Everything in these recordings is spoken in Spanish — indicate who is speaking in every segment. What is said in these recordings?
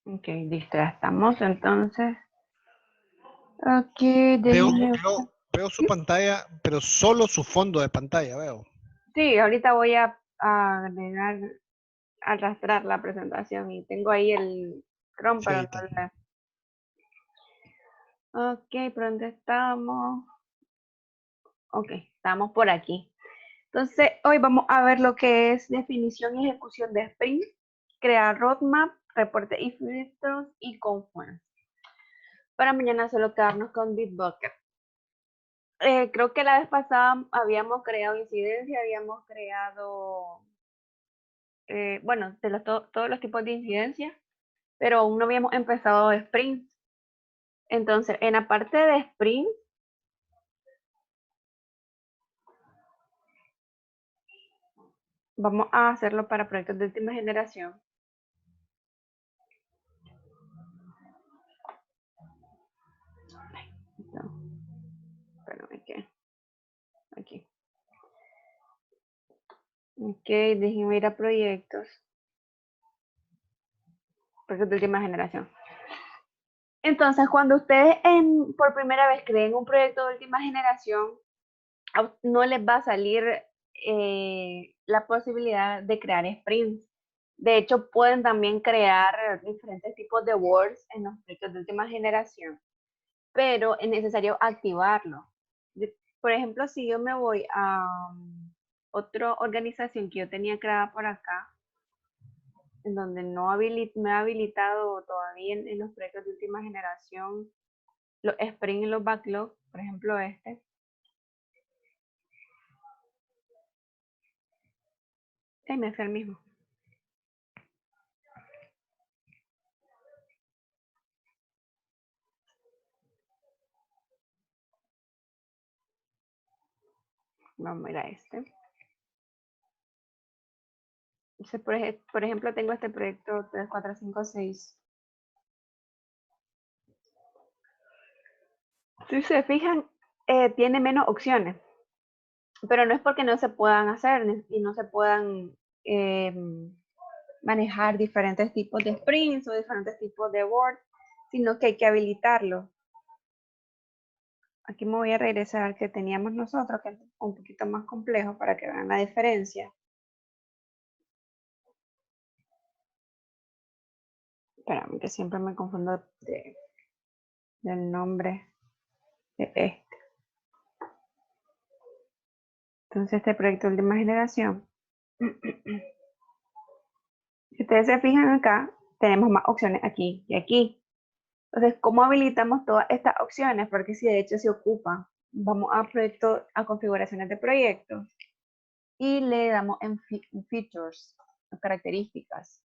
Speaker 1: Ok, listo, ya estamos. Entonces, aquí,
Speaker 2: Veo,
Speaker 1: déjenme.
Speaker 2: veo su pantalla, pero solo su fondo de pantalla veo.
Speaker 1: Sí, ahorita voy a agregar, arrastrar la presentación y tengo ahí el Chrome
Speaker 2: Sí,
Speaker 1: para
Speaker 2: ahí
Speaker 1: no
Speaker 2: está.
Speaker 1: olvidar. Ok, ¿por dónde estamos? Ok, estamos por aquí. Entonces, hoy vamos a ver lo que es definición y ejecución de sprint, crear roadmap, reporte y filtros y Confluence. Para mañana solo quedarnos con Bitbucket. Creo que la vez pasada habíamos creado incidencia, habíamos creado, bueno, todos los tipos de incidencia, pero aún no habíamos empezado sprint. Entonces, en la parte de sprint, vamos a hacerlo para proyectos de última generación. No, espérame que aquí. Ok, déjenme ir a proyectos. Proyectos de última generación. Entonces, cuando ustedes por primera vez creen un proyecto de última generación, no les va a salir la posibilidad de crear sprints. De hecho, pueden también crear diferentes tipos de words en los proyectos de última generación, pero es necesario activarlo. Por ejemplo, si yo me voy a otra organización que yo tenía creada por acá, en donde no me ha habilitado todavía en los proyectos de última generación, los sprint y los backlog, por ejemplo este. Me hace el mismo. Vamos a ir a este. Entonces, por ejemplo, tengo este proyecto 3, 4, 5, 6. Si se fijan, tiene menos opciones, pero no es porque no se puedan hacer y no se puedan eh, manejar diferentes tipos de sprints o diferentes tipos de board, sino que hay que habilitarlo. Aquí me voy a regresar al que teníamos nosotros, que es un poquito más complejo para que vean la diferencia. Espérame, que siempre me confundo del nombre de este. Entonces, este proyecto de última generación. Si ustedes se fijan acá, tenemos más opciones aquí y aquí. Entonces, ¿cómo habilitamos todas estas opciones? Porque si de hecho se ocupan, vamos a proyecto, a configuraciones de proyectos y le damos en features, características.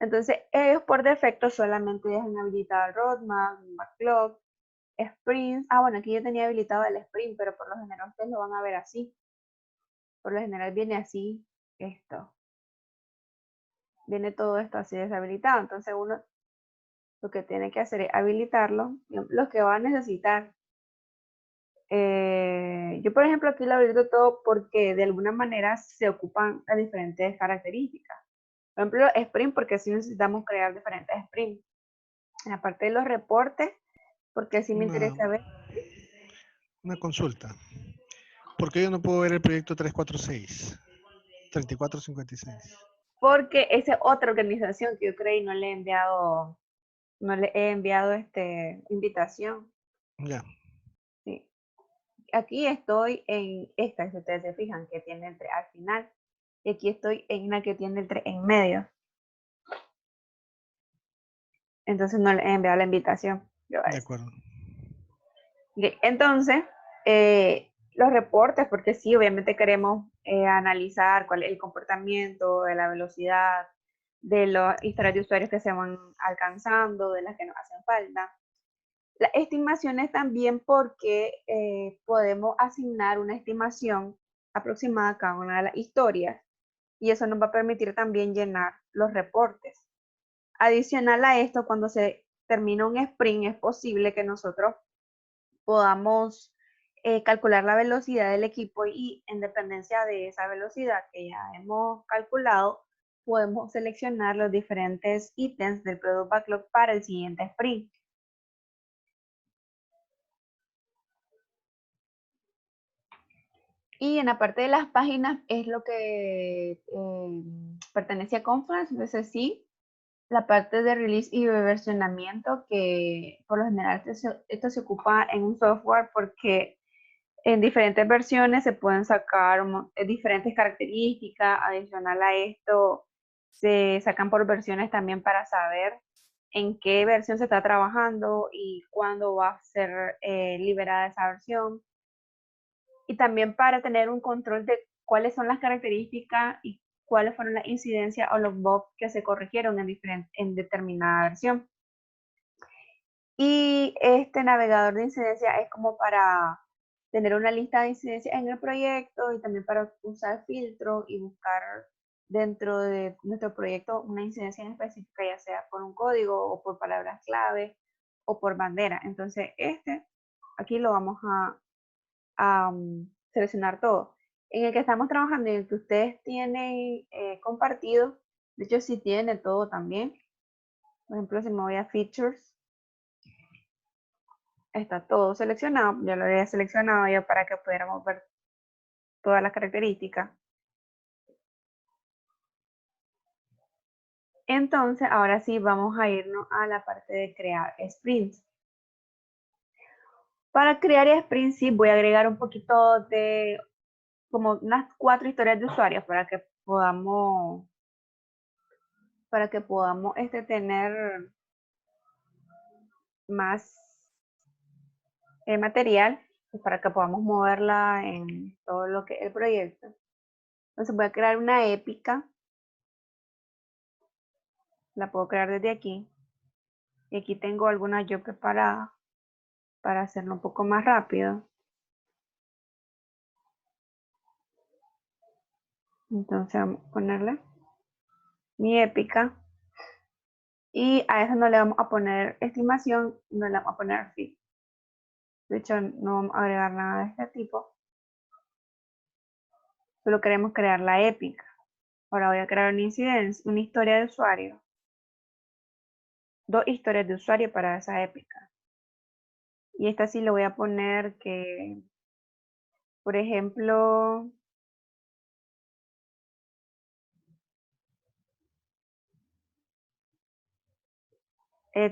Speaker 1: Entonces, ellos por defecto solamente dejan habilitado el roadmap, backlog, sprints. Ah, bueno, aquí yo tenía habilitado el sprint, pero por lo general ustedes lo van a ver así. Por lo general viene así esto. Viene todo esto así deshabilitado. Entonces uno lo que tiene que hacer es habilitarlo. Lo que va a necesitar. Yo, por ejemplo, aquí lo habilito todo porque de alguna manera se ocupan las diferentes características. Por ejemplo, sprint, porque sí necesitamos crear diferentes sprints. En la parte de los reportes, porque sí me
Speaker 2: Una,
Speaker 1: interesa ver.
Speaker 2: una consulta. ¿Por qué yo no puedo ver el proyecto 346? 3456.
Speaker 1: Porque esa es otra organización que yo creí y no le he enviado invitación.
Speaker 2: Ya,
Speaker 1: Sí. Aquí estoy en esta, si ustedes se fijan, que tiene el 3 al final. Y aquí estoy en la que tiene el 3 en medio. Entonces no le he enviado la invitación.
Speaker 2: de acuerdo.
Speaker 1: Entonces, los reportes, porque sí, obviamente queremos analizar cuál es el comportamiento, de la velocidad, de las historias de usuarios que se van alcanzando, de las que nos hacen falta. Las estimaciones también porque podemos asignar una estimación aproximada a cada una de las historias y eso nos va a permitir también llenar los reportes. Adicional a esto, cuando se termina un sprint, es posible que nosotros podamos calcular la velocidad del equipo y en dependencia de esa velocidad que ya hemos calculado, podemos seleccionar los diferentes ítems del Product Backlog para el siguiente sprint. Y en la parte de las páginas es lo que pertenece a Confluence, entonces sí, la parte de release y versionamiento, que por lo general esto se ocupa en un software porque en diferentes versiones se pueden sacar diferentes características. Adicional a esto, se sacan por versiones también para saber en qué versión se está trabajando y cuándo va a ser liberada esa versión. Y también para tener un control de cuáles son las características y cuáles fueron las incidencias o los bugs que se corrigieron en determinada versión. Y este navegador de incidencias es como para tener una lista de incidencias en el proyecto y también para usar filtros y buscar dentro de nuestro proyecto una incidencia en específica, ya sea por un código o por palabras clave o por bandera. Entonces, aquí lo vamos a seleccionar todo. En el que estamos trabajando y en el que ustedes tienen compartido, de hecho sí tiene todo también. Por ejemplo, si me voy a Features, está todo seleccionado. Ya lo había seleccionado ya para que pudiéramos ver todas las características. Entonces, ahora sí vamos a irnos a la parte de crear sprints. Para crear sprints, sí, voy a agregar un poquito de, como unas 4 historias de usuarios para que podamos tener más material, pues, para que podamos moverla en todo lo que es el proyecto. Entonces voy a crear una épica. La puedo crear desde aquí. Y aquí tengo algunas yo preparadas para hacerlo un poco más rápido. Entonces vamos a ponerle mi épica. Y a eso no le vamos a poner estimación, no le vamos a poner feed. De hecho, no vamos a agregar nada de este tipo. Solo queremos crear la épica. Ahora voy a crear una incidencia, una historia de usuario. 2 historias de usuario para esa épica. Y esta sí le voy a poner que, por ejemplo,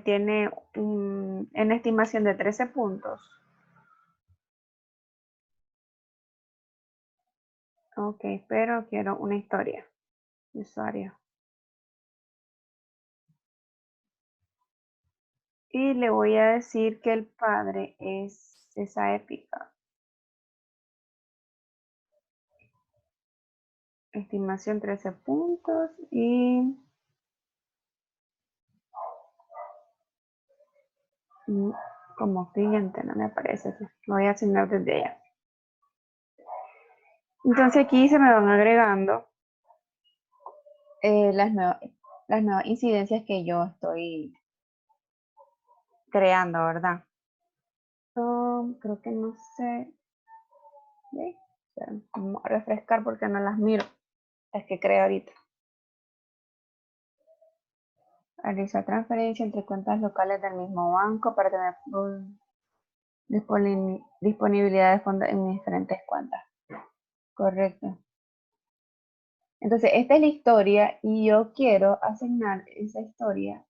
Speaker 1: tiene una estimación de 13 puntos. Ok, pero quiero una historia de usuario. Y le voy a decir que el padre es esa épica. Estimación 13 puntos y como cliente, no me aparece. Lo voy a asignar desde allá. Entonces aquí se me van agregando las nuevas incidencias que yo estoy creando, ¿verdad? Creo que no sé. Vamos a refrescar porque no las miro. Es que creo ahorita. Realizar transferencia entre cuentas locales del mismo banco para tener disponibilidad de fondos en mis diferentes cuentas. Correcto. Entonces, esta es la historia y yo quiero asignar esa historia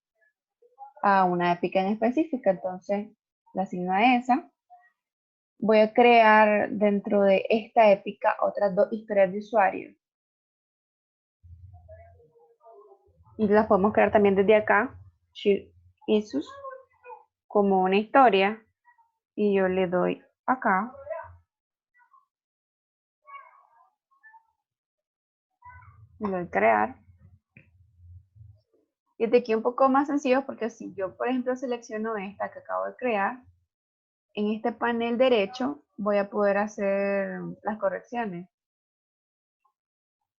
Speaker 1: a una épica en específica. Entonces, la asigno a esa. Voy a crear dentro de esta épica otras 2 historias de usuario. Y las podemos crear también desde acá, Share Issues, como una historia. Y yo le doy acá. Le doy crear. Y de aquí un poco más sencillo porque si yo, por ejemplo, selecciono esta que acabo de crear, en este panel derecho voy a poder hacer las correcciones.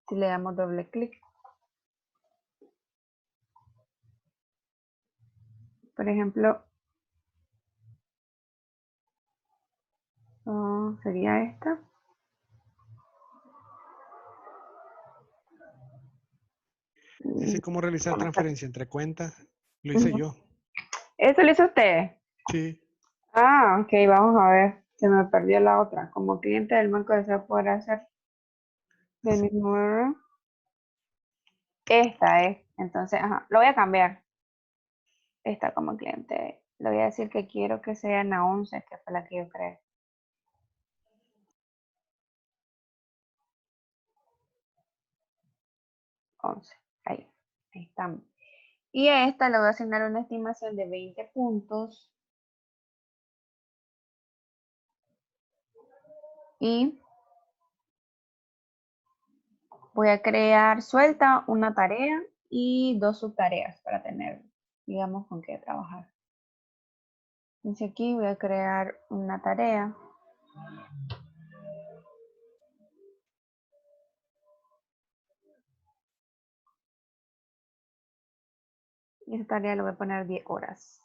Speaker 1: Si le damos doble clic. Por ejemplo, sería esta.
Speaker 2: Dice cómo realizar
Speaker 1: ¿Cómo está?
Speaker 2: transferencia entre cuentas. Lo hice
Speaker 1: Ujú.
Speaker 2: yo.
Speaker 1: ¿Eso lo hizo usted?
Speaker 2: Sí.
Speaker 1: Ah, ok, vamos a ver. Se me perdió la otra. Como cliente del banco desea poder hacer del
Speaker 2: Así.
Speaker 1: mismo. Esta es. Entonces, ajá, lo voy a cambiar. Esta como cliente. Le voy a decir que quiero que sea en la 11, que fue la que yo creé. 11. Ahí estamos. Y a esta le voy a asignar una estimación de 20 puntos. Y voy a crear suelta una tarea y 2 subtareas para tener, digamos, con qué trabajar. Entonces aquí voy a crear una tarea. Y esa tarea le voy a poner 10 horas.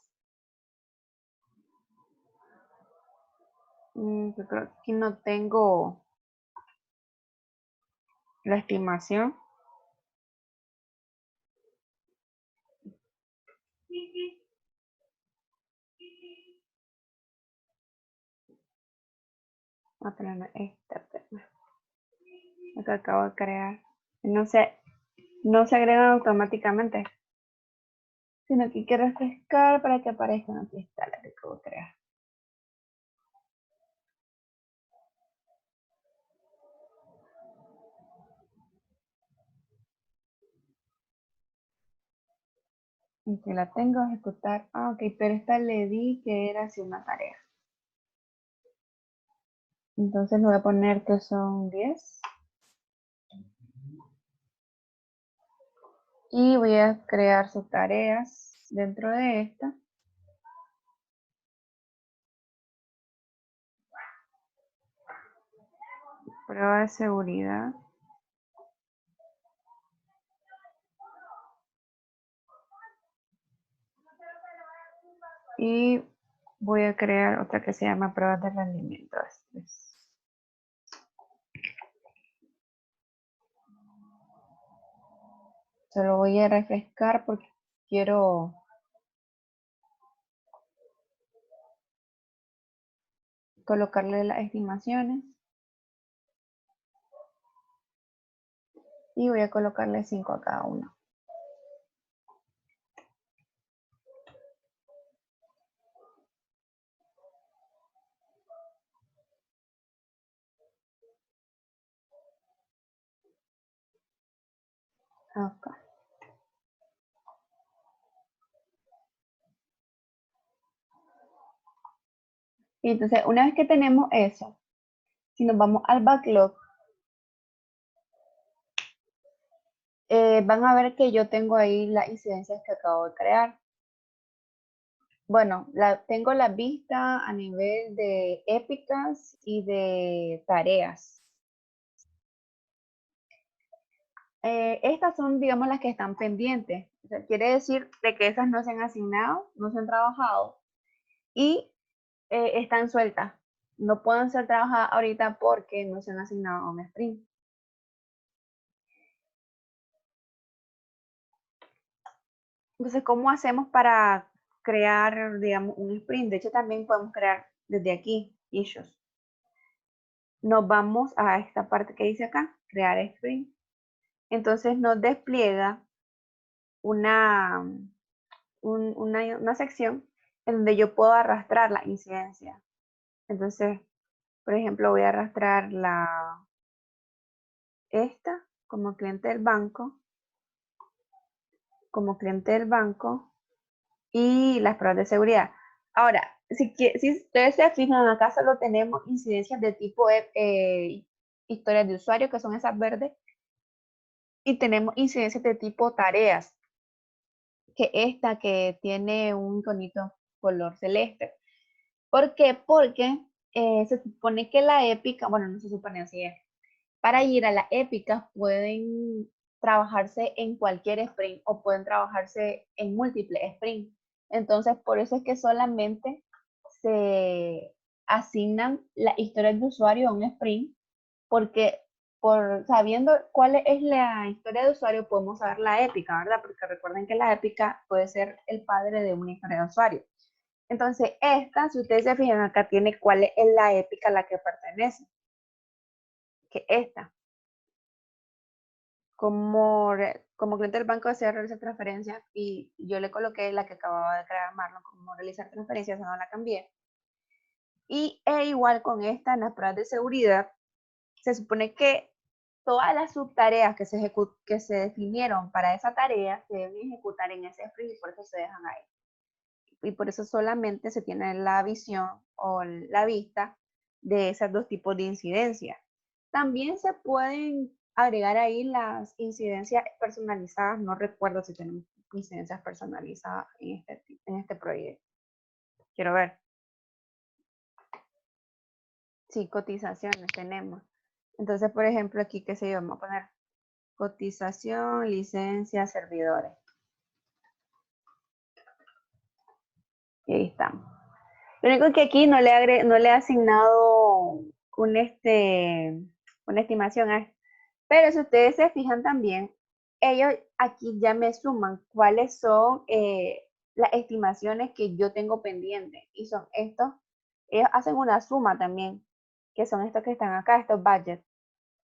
Speaker 1: Yo creo que aquí no tengo la estimación. Voy a poner esta la que acabo de crear. No se agregan automáticamente, sino que quiero refrescar para que aparezcan. Aquí está la que acabo de crear. Y que la tengo a ejecutar. Ah, ok, pero esta le di que era así una tarea. Entonces le voy a poner que son 10. Y voy a crear sus tareas dentro de esta. Prueba de seguridad. Y voy a crear otra que se llama pruebas de rendimiento. Solo voy a refrescar porque quiero colocarle las estimaciones. Y voy a colocarle 5 a cada uno. Acá. Y entonces, una vez que tenemos eso, si nos vamos al backlog, van a ver que yo tengo ahí las incidencias que acabo de crear. Bueno, tengo la vista a nivel de épicas y de tareas. Estas son, digamos, las que están pendientes. O sea, quiere decir de que esas no se han asignado, no se han trabajado y están sueltas. No pueden ser trabajadas ahorita porque no se han asignado a un sprint. Entonces, ¿cómo hacemos para crear, digamos, un sprint? De hecho, también podemos crear desde aquí, issues. Nos vamos a esta parte que dice acá, crear sprint. Entonces nos despliega una sección en donde yo puedo arrastrar la incidencia. Entonces, por ejemplo, voy a arrastrar esta como cliente del banco, y las pruebas de seguridad. Ahora, si ustedes se fijan, acá solo tenemos incidencias de tipo historias de usuario, que son esas verdes, y tenemos incidencias de tipo tareas, que esta que tiene un iconito color celeste. ¿Por qué? Porque se supone que la épica, bueno, no se supone, así es. Para ir a la épica pueden trabajarse en cualquier sprint o pueden trabajarse en múltiples sprints. Entonces, por eso es que solamente se asignan las historias de usuario a un sprint, porque sabiendo cuál es la historia de usuario, podemos saber la épica, ¿verdad? Porque recuerden que la épica puede ser el padre de una historia de usuario. Entonces, esta, si ustedes se fijan acá, tiene cuál es la épica a la que pertenece. Que esta. Como cliente del banco desea realizar transferencias y yo le coloqué la que acababa de crear Marlon como realizar transferencias, no la cambié. Y igual con esta, en las pruebas de seguridad, se supone que todas las subtareas que se definieron para esa tarea se deben ejecutar en ese sprint y por eso se dejan ahí. Y por eso solamente se tiene la visión o la vista de esos dos tipos de incidencias. También se pueden agregar ahí las incidencias personalizadas. No recuerdo si tenemos incidencias personalizadas en este proyecto. Quiero ver. Sí, cotizaciones tenemos. Entonces, por ejemplo, aquí, qué sé yo, vamos a poner cotización, licencia, servidores. Y ahí estamos. Lo único que aquí no le he asignado una estimación. Pero si ustedes se fijan también, ellos aquí ya me suman cuáles son las estimaciones que yo tengo pendientes. Y son estos. Ellos hacen una suma también, que son estos que están acá, estos budgets.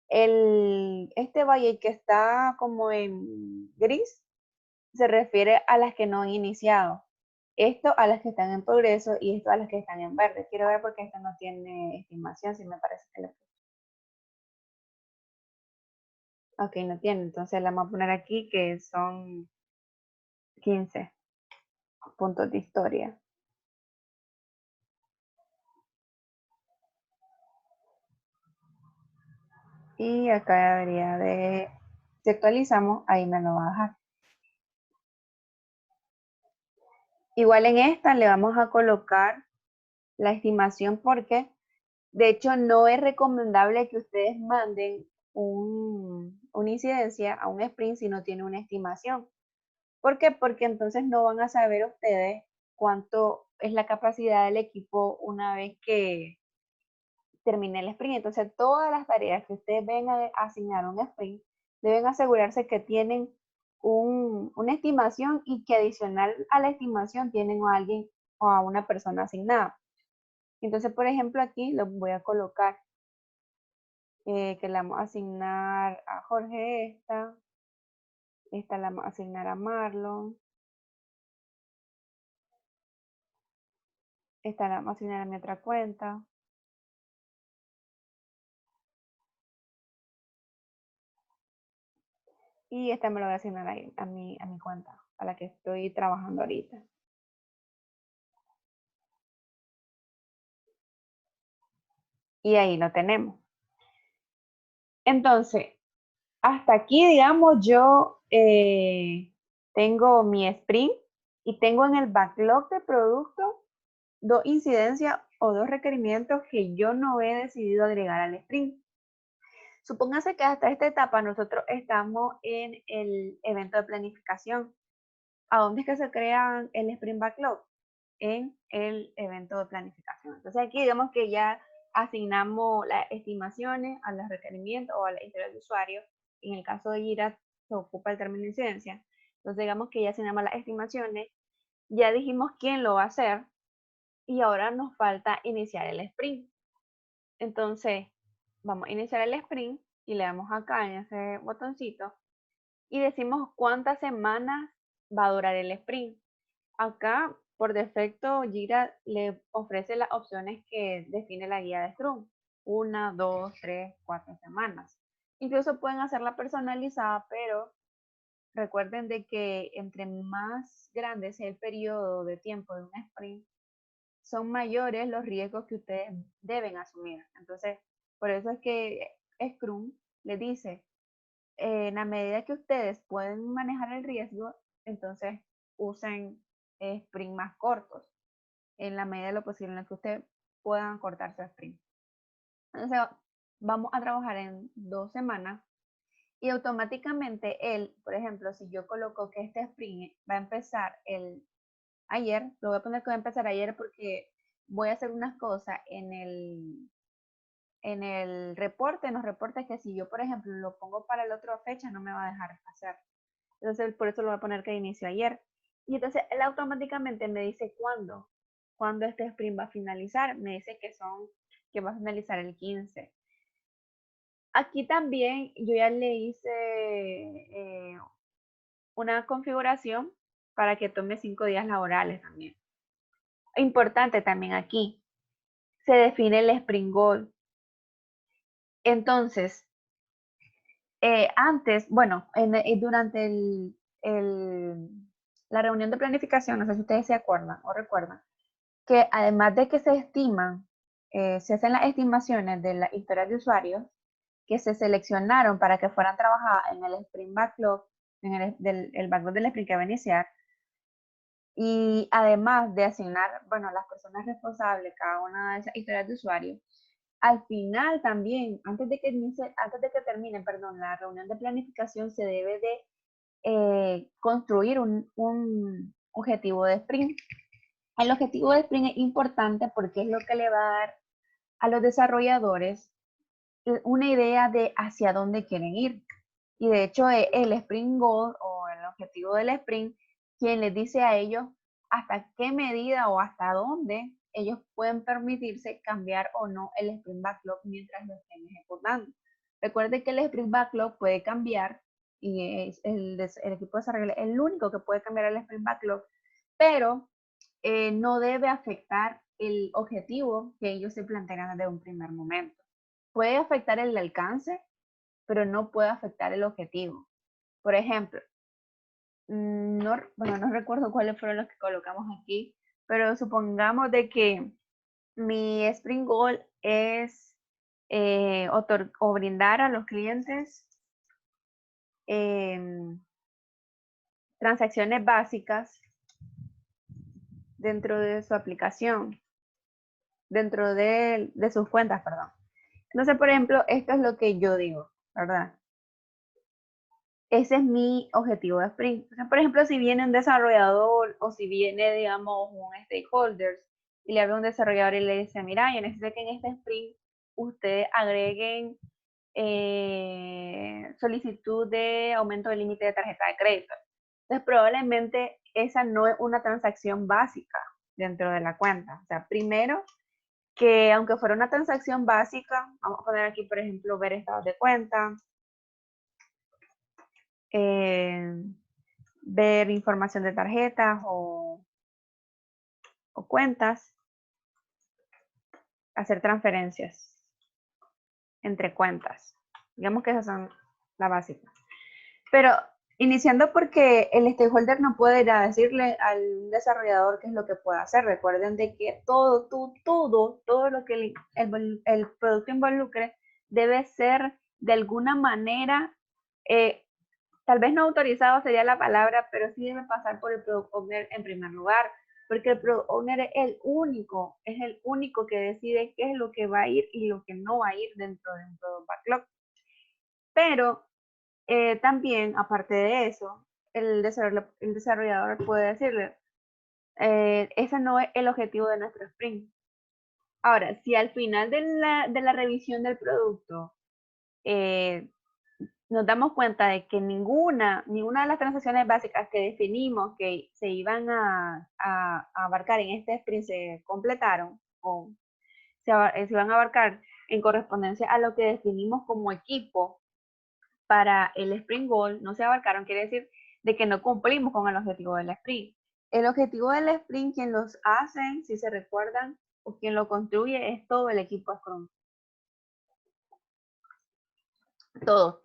Speaker 1: Este budget que está como en gris se refiere a las que no han iniciado. Esto a las que están en progreso y esto a las que están en verde. Quiero ver porque esto no tiene estimación, si me parece que ok, no tiene. Entonces la vamos a poner aquí que son 15 puntos de historia. Y acá debería de, si actualizamos, ahí me lo va a dejar. Igual en esta le vamos a colocar la estimación porque de hecho no es recomendable que ustedes manden una incidencia a un sprint si no tiene una estimación. ¿Por qué? Porque entonces no van a saber ustedes cuánto es la capacidad del equipo una vez que termine el sprint. Entonces, todas las tareas que ustedes vengan a asignar a un sprint, deben asegurarse que tienen una estimación y que adicional a la estimación tienen a alguien o a una persona asignada. Entonces, por ejemplo, aquí lo voy a colocar que le vamos a asignar a Jorge esta la vamos a asignar a Marlon, esta la vamos a asignar a mi otra cuenta. Y esta me lo voy a asignar ahí, a mi cuenta, a la que estoy trabajando ahorita. Y ahí lo tenemos. Entonces, hasta aquí, digamos, yo tengo mi sprint y tengo en el backlog de producto 2 incidencias o 2 requerimientos que yo no he decidido agregar al sprint. Supóngase que hasta esta etapa nosotros estamos en el evento de planificación. ¿A dónde es que se crean el sprint backlog? En el evento de planificación. Entonces aquí digamos que ya asignamos las estimaciones a los requerimientos o a la historia de usuario. En el caso de Jira se ocupa el término de incidencia. Entonces digamos que ya asignamos las estimaciones, ya dijimos quién lo va a hacer y ahora nos falta iniciar el sprint. Entonces vamos a iniciar el sprint y le damos acá en ese botoncito y decimos cuántas semanas va a durar el sprint. Acá, por defecto, Jira le ofrece las opciones que define la guía de Scrum. 1, 2, 3, 4 semanas. Incluso pueden hacerla personalizada, pero recuerden de que entre más grande sea el periodo de tiempo de un sprint, son mayores los riesgos que ustedes deben asumir. Entonces, por eso es que Scrum les dice, en la medida que ustedes pueden manejar el riesgo, entonces usen sprint más cortos, en la medida de lo posible en la que ustedes puedan cortar su sprint. Entonces, vamos a trabajar en 2 semanas y automáticamente él, por ejemplo, si yo coloco que este sprint va a empezar ayer, lo voy a poner que va a empezar ayer porque voy a hacer unas cosas en en el reporte, nos reporta que si yo, por ejemplo, lo pongo para la otra fecha, no me va a dejar hacer. Entonces, por eso lo voy a poner que inició ayer. Y entonces, él automáticamente me dice cuándo este sprint va a finalizar. Me dice que va a finalizar el 15. Aquí también yo ya le hice una configuración para que tome 5 días laborales también. Importante también aquí, se define el sprint goal. Entonces, antes, bueno, durante la reunión de planificación, no sé si ustedes se acuerdan o recuerdan, que además de que se estiman, se hacen las estimaciones de las historias de usuarios que se seleccionaron para que fueran trabajadas en el sprint backlog, en el backlog del sprint que va a iniciar, y además de asignar, bueno, las personas responsables cada una de esas historias de usuarios, al final también, antes de que termine, perdón, la reunión de planificación, se debe de construir un objetivo de sprint. El objetivo de sprint es importante porque es lo que le va a dar a los desarrolladores una idea de hacia dónde quieren ir. Y de hecho, el sprint goal o el objetivo del sprint, quien les dice a ellos hasta qué medida o hasta dónde ellos pueden permitirse cambiar o no el sprint backlog mientras lo estén ejecutando. Recuerde que el sprint backlog puede cambiar y es el equipo de desarrollo es el único que puede cambiar el sprint backlog, pero no debe afectar el objetivo que ellos se plantean desde un primer momento. Puede afectar el alcance, pero no puede afectar el objetivo. Por ejemplo, no recuerdo cuáles fueron los que colocamos aquí, pero supongamos de que mi sprint goal es o brindar a los clientes transacciones básicas dentro de su aplicación, dentro de sus cuentas, perdón. Entonces, por ejemplo, esto es lo que yo digo, ¿verdad? Ese es mi objetivo de sprint. O sea, por ejemplo, si viene un desarrollador o si viene, digamos, un stakeholder y le habla a un desarrollador y le dice, mira, yo necesito que en este sprint ustedes agreguen solicitud de aumento del límite de tarjeta de crédito. Entonces, probablemente esa no es una transacción básica dentro de la cuenta. O sea, primero, que aunque fuera una transacción básica, vamos a poner aquí, por ejemplo, ver estados de cuenta, ver información de tarjetas o cuentas, hacer transferencias entre cuentas. Digamos que esas son las básicas. Pero iniciando porque el stakeholder no puede ir a decirle al desarrollador qué es lo que puede hacer. Recuerden de que todo lo que el producto involucre debe ser de alguna manera, tal vez no autorizado sería la palabra, pero sí debe pasar por el product owner en primer lugar, porque el product owner es el único que decide qué es lo que va a ir y lo que no va a ir dentro de un product backlog. Pero también, aparte de eso, el desarrollador puede decirle, ese no es el objetivo de nuestro sprint. Ahora, si al final de la revisión del producto nos damos cuenta de que ninguna de las transacciones básicas que definimos que se iban a abarcar en este sprint se completaron o se iban a abarcar en correspondencia a lo que definimos como equipo para el sprint goal, no se abarcaron, quiere decir de que no cumplimos con el objetivo del sprint. El objetivo del sprint, quien los hace, si se recuerdan, o quien lo construye, es todo el equipo Scrum. Todos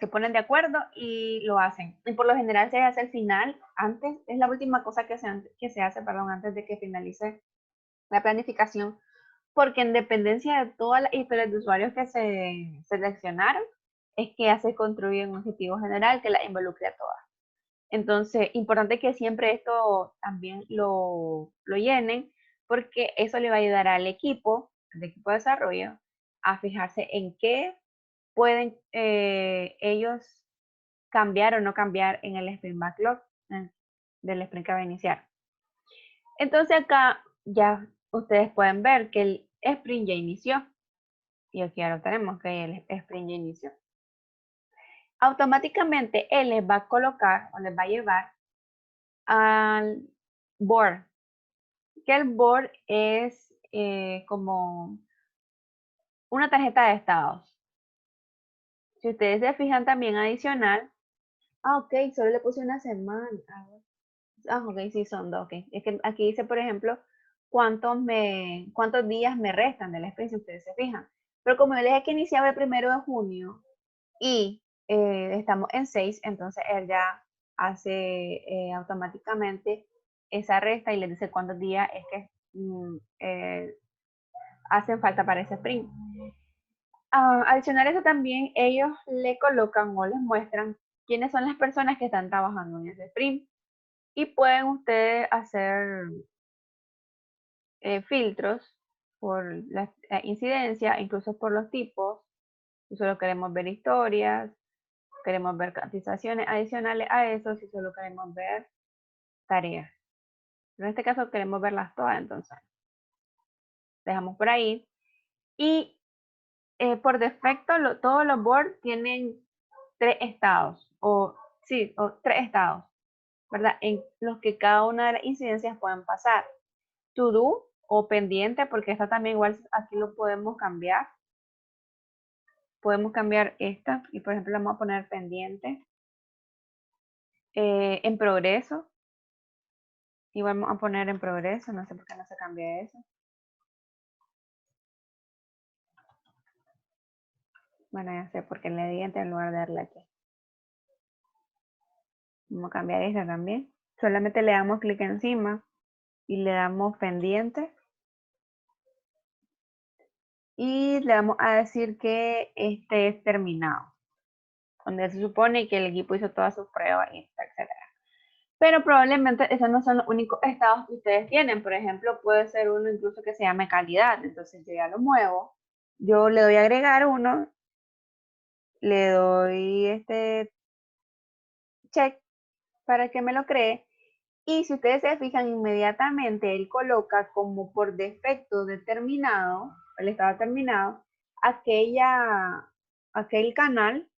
Speaker 1: se ponen de acuerdo y lo hacen. Y por lo general se hace al final, antes, es la última cosa que se hace, perdón, antes de que finalice la planificación, porque en dependencia de todas las historias de usuarios que se seleccionaron, es que ya se construye un objetivo general que la involucre a todas. Entonces, importante que siempre esto también lo llenen, porque eso le va a ayudar al equipo de desarrollo, a fijarse en qué pueden ellos cambiar o no cambiar en el sprint backlog del sprint que va a iniciar. Entonces acá ya ustedes pueden ver que el sprint ya inició. Y aquí ya lo tenemos, que el sprint ya inició. Automáticamente él les va a colocar o les va a llevar al board. Que el board es como una tarjeta de estados. Si ustedes se fijan también adicional, ok, solo le puse una semana. Ok, sí, son dos, ok. Es que aquí dice, por ejemplo, cuántos días me restan de la sprint, si ustedes se fijan. Pero como yo les dije que iniciaba el 1 de junio y estamos en 6, entonces él ya hace automáticamente esa resta y les dice cuántos días es que hacen falta para ese sprint. Adicional a eso también, ellos le colocan o les muestran quiénes son las personas que están trabajando en ese sprint. Y pueden ustedes hacer filtros por la incidencia, incluso por los tipos. Si solo queremos ver historias, queremos ver cotizaciones adicionales a eso, si solo queremos ver tareas. Pero en este caso queremos verlas todas, entonces dejamos por ahí. Y por defecto todos los boards tienen 3 estados, o 3 estados, ¿verdad? En los que cada una de las incidencias pueden pasar. To do o pendiente, porque esta también igual aquí lo podemos cambiar. Podemos cambiar esta y por ejemplo vamos a poner pendiente. En progreso. Y vamos a poner en progreso, no sé por qué no se cambia eso. Bueno, ya sé, porque le di en lugar de darle aquí. Vamos a cambiar esta también. Solamente le damos clic encima y le damos pendiente. Y le vamos a decir que este es terminado. Donde se supone que el equipo hizo todas sus pruebas, etc. Pero probablemente esos no son los únicos estados que ustedes tienen. Por ejemplo, puede ser uno incluso que se llame calidad. Entonces yo ya lo muevo. Yo le doy a agregar uno. Le doy este check para que me lo cree. Y si ustedes se fijan, inmediatamente él coloca como por defecto determinado, el estado terminado, aquel canal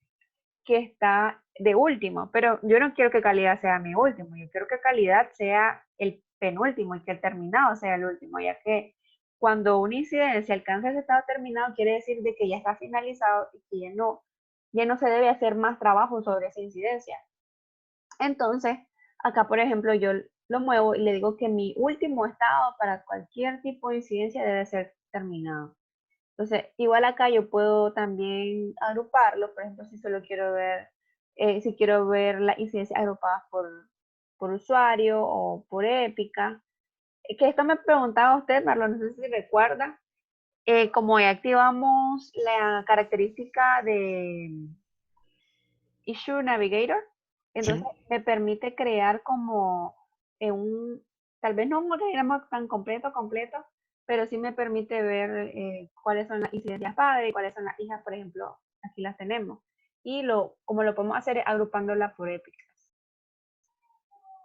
Speaker 1: que está de último, pero yo no quiero que calidad sea mi último, yo quiero que calidad sea el penúltimo y que el terminado sea el último, ya que cuando una incidencia alcanza ese estado terminado, quiere decir de que ya está finalizado y que ya no se debe hacer más trabajo sobre esa incidencia. Entonces, acá, por ejemplo, yo lo muevo y le digo que mi último estado para cualquier tipo de incidencia debe ser terminado. Entonces, igual acá yo puedo también agruparlo, por ejemplo, si solo quiero ver, si quiero ver las incidencias agrupadas por usuario o por épica. Que esto me preguntaba usted, Marlon, no sé si recuerda, como ya activamos la característica de Issue Navigator, entonces
Speaker 2: Sí.
Speaker 1: me permite crear como tal vez no un organigrama tan completo, pero sí me permite ver cuáles son las incidencias padres y cuáles son las hijas, por ejemplo, aquí las tenemos. Y como lo podemos hacer es agrupándolas por épicas.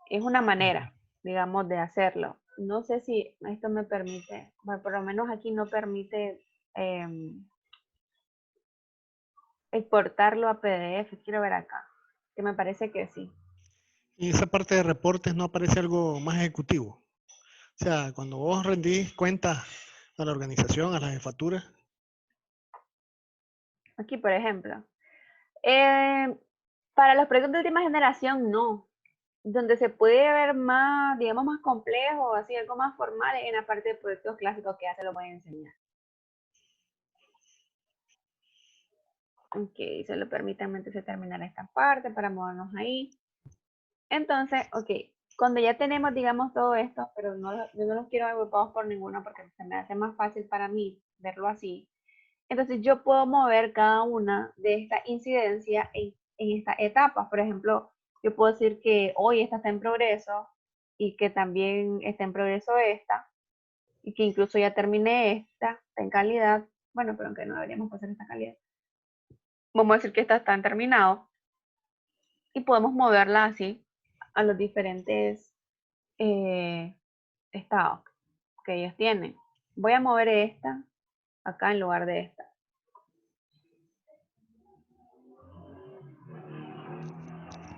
Speaker 1: Es una manera, digamos, de hacerlo. No sé si esto me permite, bueno, por lo menos aquí no permite exportarlo a PDF. Quiero ver acá, que me parece que sí.
Speaker 2: Y esa parte de reportes no aparece algo más ejecutivo. O sea, cuando vos rendís cuentas a la organización, a la jefatura.
Speaker 1: Aquí, por ejemplo. Para los proyectos de última generación, no. Donde se puede ver más, digamos, más complejo, así algo más formal, en la parte de proyectos clásicos que ya se lo voy a enseñar. Ok, solo permítanme se terminar esta parte para movernos ahí. Entonces, ok, cuando ya tenemos, digamos, todo esto, pero yo no los quiero agrupados por ninguno porque se me hace más fácil para mí verlo así. Entonces yo puedo mover cada una de estas incidencias en estas etapas. Por ejemplo, yo puedo decir que hoy esta está en progreso y que también está en progreso esta y que incluso ya terminé esta, está en calidad. Bueno, pero aunque no deberíamos pasar esta calidad. Vamos a decir que esta está en terminado y podemos moverla así a los diferentes estados que ellos tienen. Voy a mover esta acá en lugar de esta.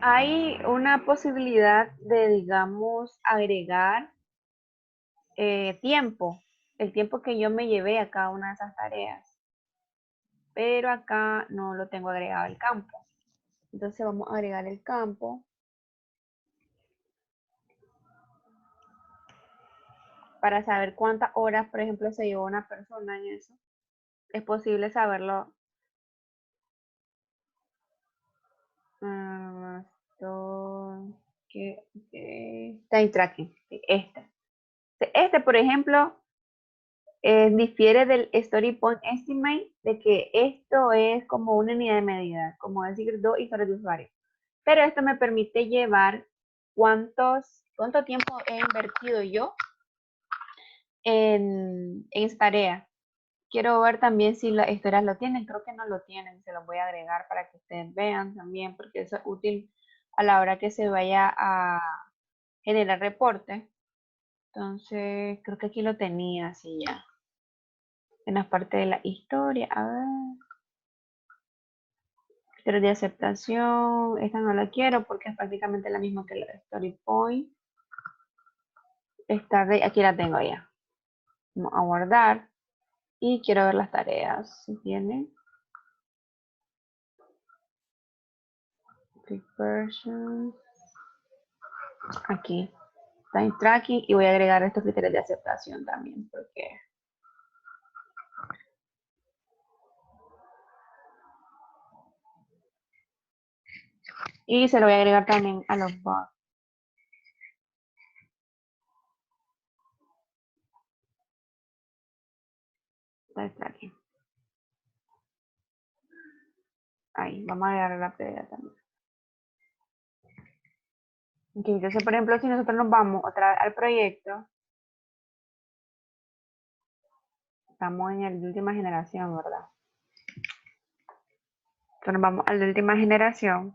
Speaker 1: Hay una posibilidad de, digamos, agregar tiempo, el tiempo que yo me llevé a cada una de esas tareas, pero acá no lo tengo agregado el campo. Entonces vamos a agregar el campo para saber cuántas horas, por ejemplo, se llevó una persona en eso. Es posible saberlo. Time tracking, Este, por ejemplo, difiere del Story Point Estimate, de que esto es como una unidad de medida, como decir 2 historias de usuario. Pero esto me permite llevar cuánto tiempo he invertido yo en esta tarea. Quiero ver también si las historias lo tienen. Creo que no lo tienen. Se los voy a agregar para que ustedes vean también, porque eso es útil a la hora que se vaya a generar reporte. Entonces, creo que aquí lo tenía así ya. En la parte de la historia. A ver. Pero de aceptación, esta no la quiero porque es prácticamente la misma que la de Story Point. Aquí la tengo ya. Vamos a guardar. Y quiero ver las tareas. Si tiene. Click version. Aquí. Time tracking. Y voy a agregar estos criterios de aceptación también. Porque y se lo voy a agregar también a los bugs. Time tracking. Ahí. Vamos a agregar la previa también. Ok, entonces, por ejemplo, si nosotros nos vamos otra vez al proyecto, estamos en el de última generación, ¿verdad? Entonces nos vamos al de última generación.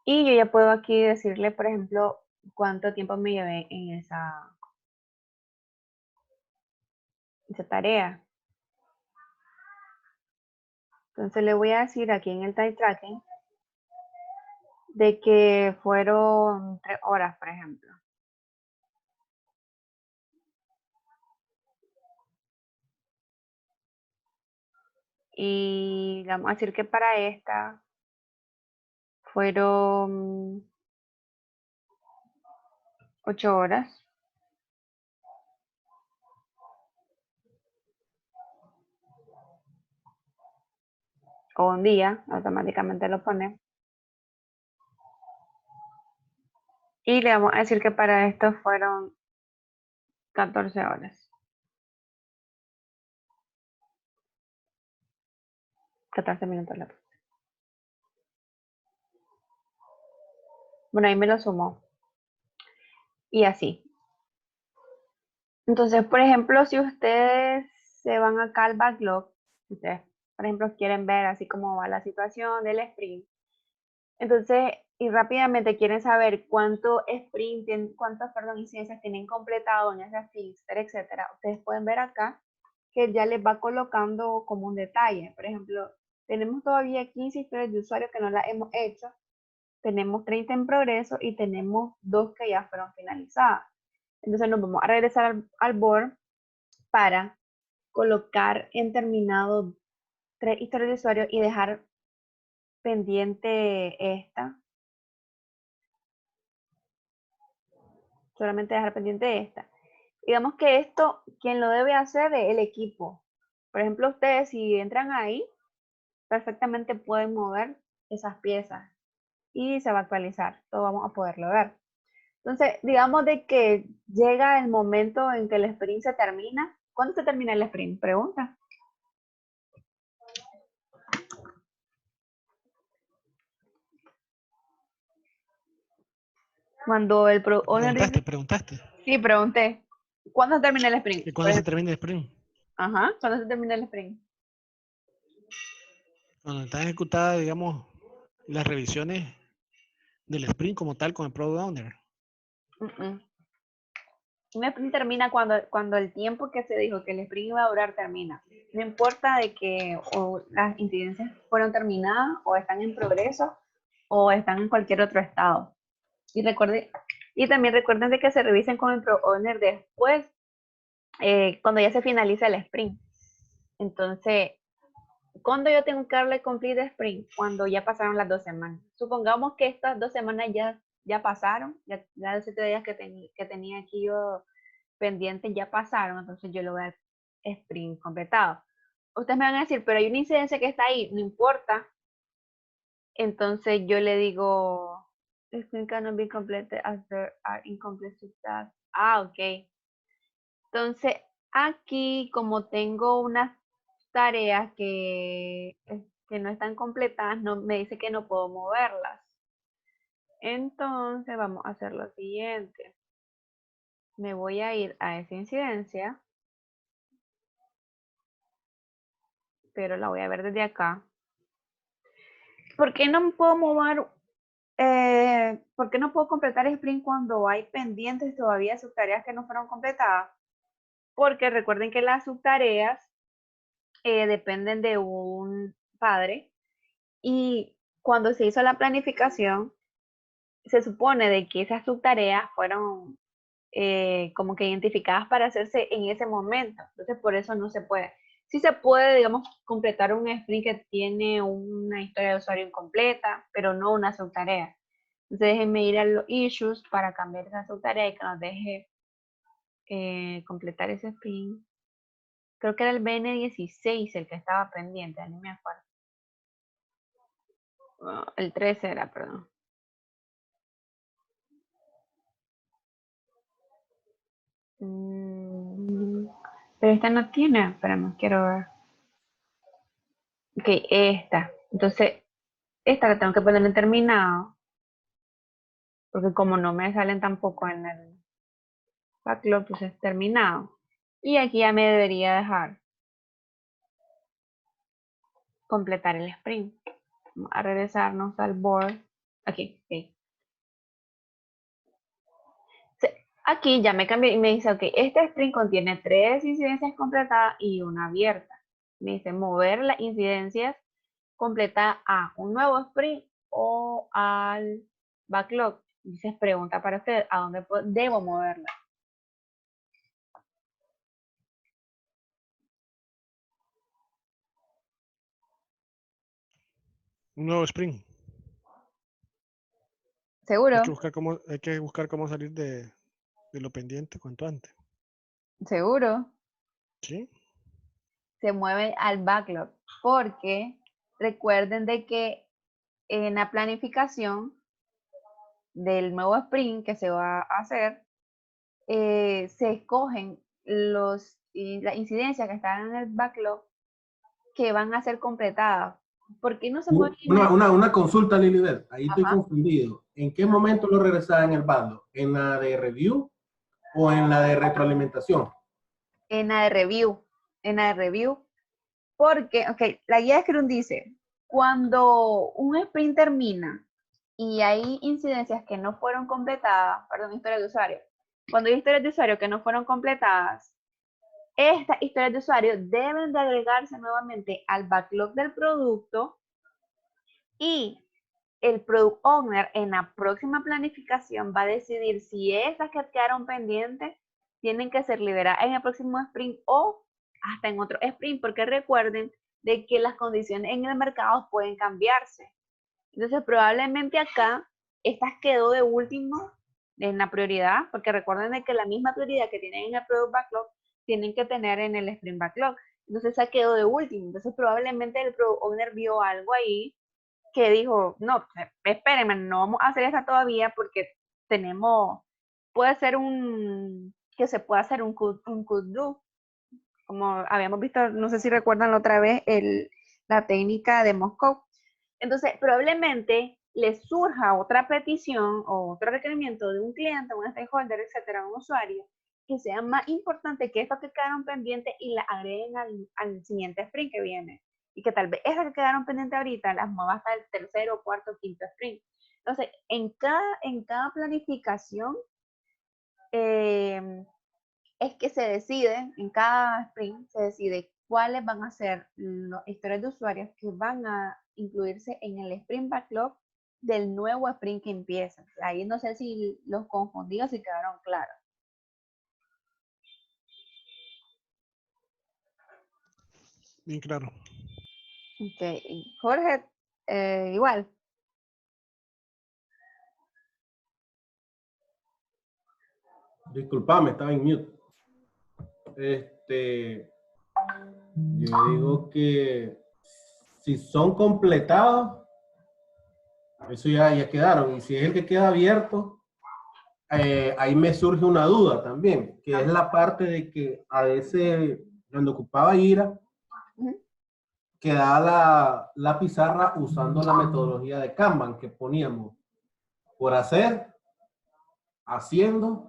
Speaker 1: Y yo ya puedo aquí decirle, por ejemplo, cuánto tiempo me llevé en esa tarea. Entonces le voy a decir aquí en el time tracking de que fueron 3 horas, por ejemplo. Y vamos a decir que para esta fueron 8 horas. O un día, automáticamente lo pone. Y le vamos a decir que para esto fueron 14 horas. 14 minutos la puse. Bueno, ahí me lo sumó. Y así. Entonces, por ejemplo, si ustedes se van acá al backlog, si ustedes, por ejemplo, quieren ver así cómo va la situación del sprint, entonces, y rápidamente quieren saber cuántos incidencias tienen completado en ese Finster, etcétera, ustedes pueden ver acá que ya les va colocando como un detalle. Por ejemplo, tenemos todavía 15 historias de usuario que no las hemos hecho, tenemos 30 en progreso y tenemos 2 que ya fueron finalizadas. Entonces nos vamos a regresar al board para colocar en terminado 3 historias de usuario y dejar pendiente esta. Solamente dejar pendiente esta. Digamos que esto, quien lo debe hacer es el equipo. Por ejemplo, ustedes si entran ahí, perfectamente pueden mover esas piezas y se va a actualizar. Todo vamos a poderlo ver. Entonces, digamos de que llega el momento en que el sprint se termina. ¿Cuándo se termina el sprint? Pregunta. Cuando el
Speaker 2: Preguntaste.
Speaker 1: Sí, pregunté. ¿Cuándo se termina el sprint?
Speaker 2: ¿Y cuándo se termina el sprint?
Speaker 1: Ajá, ¿cuándo se termina el sprint?
Speaker 2: Cuando están ejecutadas, digamos, las revisiones del sprint como tal con el Product Owner.
Speaker 1: Un sprint termina cuando el tiempo que se dijo que el sprint iba a durar termina. No importa de que o las incidencias fueron terminadas o están en progreso o están en cualquier otro estado. Y también recuerden de que se revisen con el Pro Owner después, cuando ya se finaliza el sprint. Entonces, cuando yo tengo que darle complete sprint, cuando ya pasaron las 2 semanas. Supongamos que estas 2 semanas ya pasaron, ya los 7 días que tenía aquí yo pendientes ya pasaron, entonces yo lo voy a dar sprint completado. Ustedes me van a decir, pero hay una incidencia que está ahí, no importa. Entonces yo le digo, sprint cannot be completed as there are incomplete tasks. Ah, ok. Entonces aquí, como tengo unas tareas que no están completadas, no, me dice que no puedo moverlas. Entonces vamos a hacer lo siguiente. Me voy a ir a esa incidencia, pero la voy a ver desde acá. ¿Por qué no puedo mover, por qué no puedo completar sprint cuando hay pendientes todavía subtareas que no fueron completadas? Porque recuerden que las subtareas dependen de un padre y cuando se hizo la planificación, se supone de que esas subtareas fueron como que identificadas para hacerse en ese momento. Entonces, por eso no se puede. Sí se puede, digamos, completar un sprint que tiene una historia de usuario incompleta, pero no una subtarea. Entonces, déjenme ir a los issues para cambiar esa subtarea y que nos deje completar ese sprint. Creo que era el BN16 el que estaba pendiente, no me acuerdo. El 13 era, perdón. Pero esta no tiene, espérame, quiero ver. Ok, esta. Entonces, esta la tengo que poner en terminado, porque como no me salen tampoco en el backlog, pues es terminado. Y aquí ya me debería dejar completar el sprint. Vamos a regresarnos al board. Aquí, ok. Aquí ya me cambié y me dice, ok, este sprint contiene 3 incidencias completadas y una abierta. Me dice mover las incidencias completadas a un nuevo sprint o al backlog. Dice, pregunta para usted, ¿a dónde debo moverla?
Speaker 2: Un nuevo sprint.
Speaker 1: ¿Seguro?
Speaker 2: Hay que buscar cómo salir de lo pendiente cuanto antes.
Speaker 1: ¿Seguro?
Speaker 2: ¿Sí?
Speaker 1: Se mueve al backlog, porque recuerden de que en la planificación del nuevo sprint que se va a hacer, se escogen las incidencias que están en el backlog que van a ser completadas. ¿Por qué no se mueve?
Speaker 3: Una consulta, Lilibet. Ahí estoy
Speaker 1: Ajá.
Speaker 3: confundido. ¿En qué momento lo regresaba en el bando? ¿En la de review o en la de retroalimentación?
Speaker 1: En la de review. En la de review. Porque, ok, la guía de Scrum dice, cuando un sprint termina y hay incidencias que no fueron completadas, perdón, historias de usuario, cuando hay historias de usuario que no fueron completadas, estas historias de usuario deben de agregarse nuevamente al backlog del producto y el Product Owner en la próxima planificación va a decidir si esas que quedaron pendientes tienen que ser liberadas en el próximo sprint o hasta en otro sprint, porque recuerden de que las condiciones en el mercado pueden cambiarse. Entonces, probablemente acá, estas quedó de último en la prioridad, porque recuerden de que la misma prioridad que tienen en el Product Backlog, tienen que tener en el Sprint Backlog. Entonces, esa quedó de último. Entonces, probablemente el Product Owner vio algo ahí que dijo, no, espérenme, no vamos a hacer esa todavía porque puede ser que se pueda hacer un could do, como habíamos visto, no sé si recuerdan la otra vez, la técnica de Moscow. Entonces, probablemente le surja otra petición o otro requerimiento de un cliente, un stakeholder, etcétera, un usuario, que sea más importante que estos que quedaron pendientes y la agreguen al siguiente sprint que viene. Y que tal vez esas que quedaron pendientes ahorita las mueva hasta el tercero, cuarto, quinto sprint. Entonces, en cada planificación, es que se decide, en cada sprint, se decide cuáles van a ser las historias de usuarios que van a incluirse en el sprint backlog del nuevo sprint que empieza. Ahí no sé si los confundí o si quedaron claros.
Speaker 2: Bien claro.
Speaker 1: Ok, y Jorge, igual.
Speaker 3: Disculpame, estaba en mute. Yo digo que si son completados, eso ya quedaron. Y si es el que queda abierto, ahí me surge una duda también, que es la parte de que a veces cuando ocupaba IRA, quedaba la pizarra usando la metodología de Kanban que poníamos por hacer, haciendo,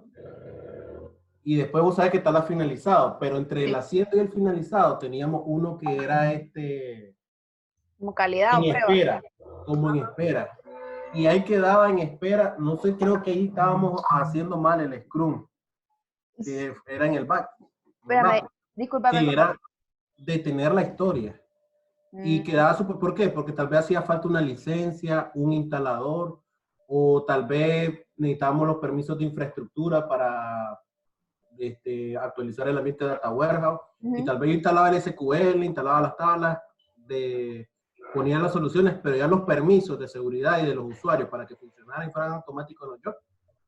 Speaker 3: y después vos sabés que está la finalizado, pero entre el haciendo y el finalizado teníamos uno que era
Speaker 1: Como calidad o
Speaker 3: en
Speaker 1: prueba.
Speaker 3: espera, como en espera. Y ahí quedaba en espera, no sé, creo que ahí estábamos haciendo mal el Scrum, que era en el back.
Speaker 1: Espérame, discúlpame.
Speaker 3: Que era detener la historia. Y quedaba súper, ¿por qué? Porque tal vez hacía falta una licencia, un instalador, o tal vez necesitábamos los permisos de infraestructura para actualizar el ambiente de Data Warehouse, y tal vez yo instalaba el SQL, instalaba las tablas, ponía las soluciones, pero ya los permisos de seguridad y de los usuarios para que funcionaran y fueran automáticos no yo.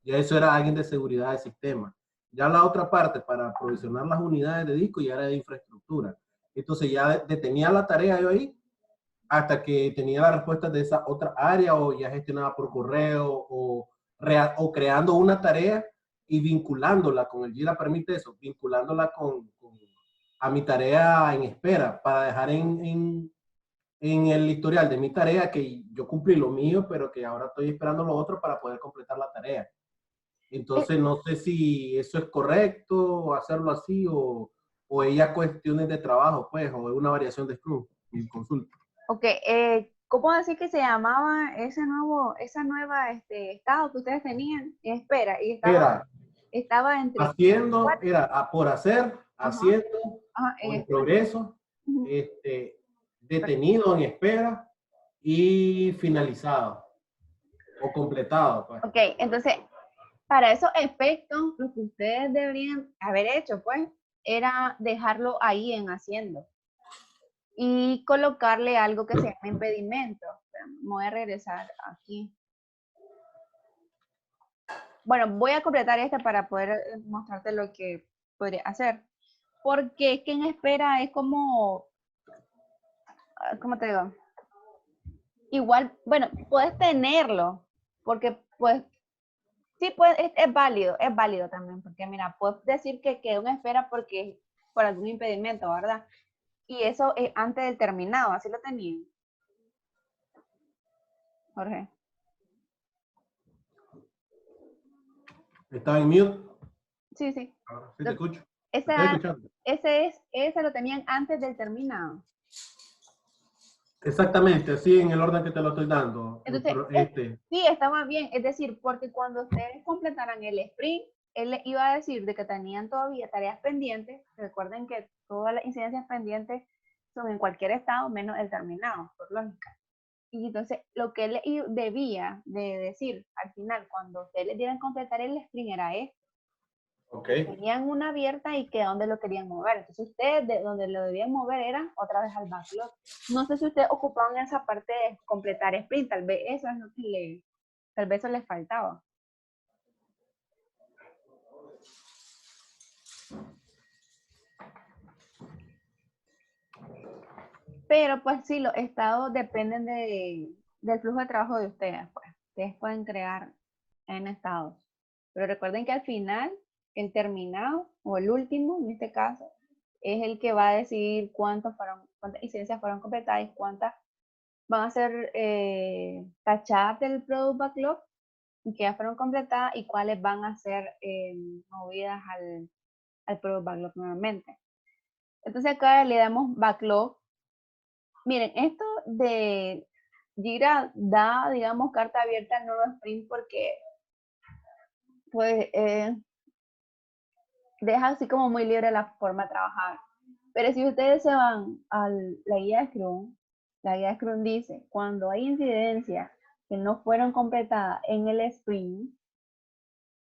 Speaker 3: Ya eso era alguien de seguridad de sistema. Ya la otra parte para provisionar las unidades de disco ya era de infraestructura. Entonces ya detenía la tarea yo ahí hasta que tenía la respuesta de esa otra área o ya gestionaba por correo o creando una tarea y vinculándola con el Jira permite eso, vinculándola a mi tarea en espera para dejar en el historial de mi tarea que yo cumplí lo mío, pero que ahora estoy esperando lo otro para poder completar la tarea. Entonces no sé si eso es correcto hacerlo así o ella cuestiones de trabajo, pues, o es una variación de Scrum y consulta.
Speaker 1: Ok, ¿cómo decir que se llamaba esa nueva estado que ustedes tenían? Espera, y estaba entre...
Speaker 3: Haciendo, era por hacer, haciendo, o en progreso, detenido en espera y finalizado o completado. Pues.
Speaker 1: Ok, entonces, para esos efectos, lo que ustedes deberían haber hecho, pues, era dejarlo ahí en haciendo. Y colocarle algo que se llama impedimento. Me voy a regresar aquí. Bueno, voy a completar para poder mostrarte lo que podría hacer. Porque es que en espera es como, ¿cómo te digo? Igual, bueno, puedes tenerlo, porque pues, sí, pues es válido también, porque mira, puedes decir que quedó en espera porque por algún impedimento, ¿verdad? Y eso es antes del terminado, así lo tenían. Jorge.
Speaker 3: ¿Estaba en mute?
Speaker 1: Sí, sí.
Speaker 3: Ahora sí te escucho.
Speaker 1: Ese lo tenían antes del terminado.
Speaker 3: Exactamente, así en el orden que te lo estoy dando.
Speaker 1: Entonces, sí, estaba bien. Es decir, porque cuando ustedes completaran el sprint, él les iba a decir de que tenían todavía tareas pendientes. Recuerden que todas las incidencias pendientes son en cualquier estado menos el terminado, por lógica. Y entonces, lo que él debía de decir al final, cuando ustedes les dieran completar el sprint, era esto.
Speaker 3: Okay.
Speaker 1: Tenían una abierta y que dónde lo querían mover. Entonces ustedes de donde lo debían mover era otra vez al backlog. No sé si ustedes ocupaban esa parte de completar sprint, tal vez eso es lo que tal vez eso les faltaba. Pero pues sí, los estados dependen del flujo de trabajo de ustedes. Pues. Ustedes pueden crear en estados. Pero recuerden que al final, el terminado o el último, en este caso, es el que va a decidir cuántas incidencias fueron completadas y cuántas van a ser tachadas del Product Backlog y que ya fueron completadas y cuáles van a ser movidas al Product Backlog nuevamente. Entonces acá le damos Backlog. Miren, esto de Jira da, digamos, carta abierta al nuevo sprint porque, pues, deja así como muy libre la forma de trabajar. Pero si ustedes se van a la guía de Scrum dice, cuando hay incidencias que no fueron completadas en el sprint,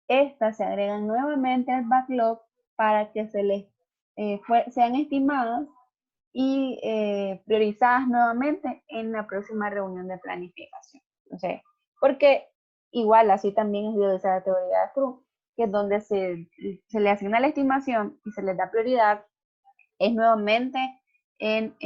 Speaker 1: estas se agregan nuevamente al backlog para que se les sean estimadas y priorizadas nuevamente en la próxima reunión de planificación. Entonces, porque igual así también es utilizar la teoría de Scrum, que es donde se le asigna la estimación y se les da prioridad, es nuevamente en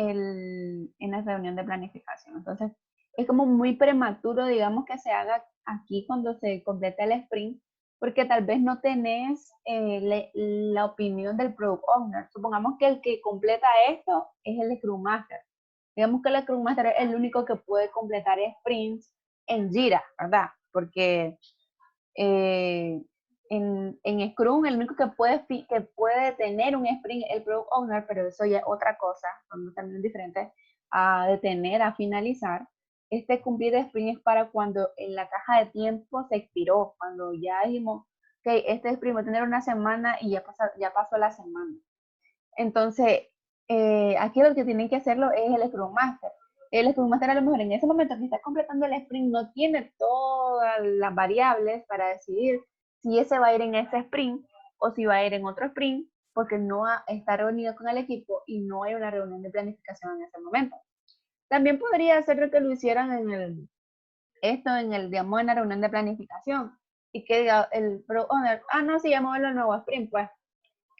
Speaker 1: la reunión de planificación. Entonces, es como muy prematuro, digamos, que se haga aquí cuando se completa el sprint, porque tal vez no tenés la opinión del Product Owner. Supongamos que el que completa esto es el Scrum Master. Digamos que el Scrum Master es el único que puede completar sprints en Jira, ¿verdad? Porque en Scrum el único que puede tener un sprint es el Product Owner, pero eso ya es otra cosa, son también diferentes a detener, a finalizar. Este cumplir de sprint es para cuando en la caja de tiempo se expiró, cuando ya dijimos, ok, este sprint va a tener una semana y ya pasó la semana. Entonces, aquí lo que tienen que hacerlo es el Scrum Master. El Scrum Master a lo mejor en ese momento que está completando el sprint no tiene todas las variables para decidir si ese va a ir en ese sprint o si va a ir en otro sprint, porque no está reunido con el equipo y no hay una reunión de planificación en ese momento. También podría ser que lo hicieran digamos, en la reunión de planificación y que diga el Product Owner, no, sí, ya moverlo al nuevo sprint, pues.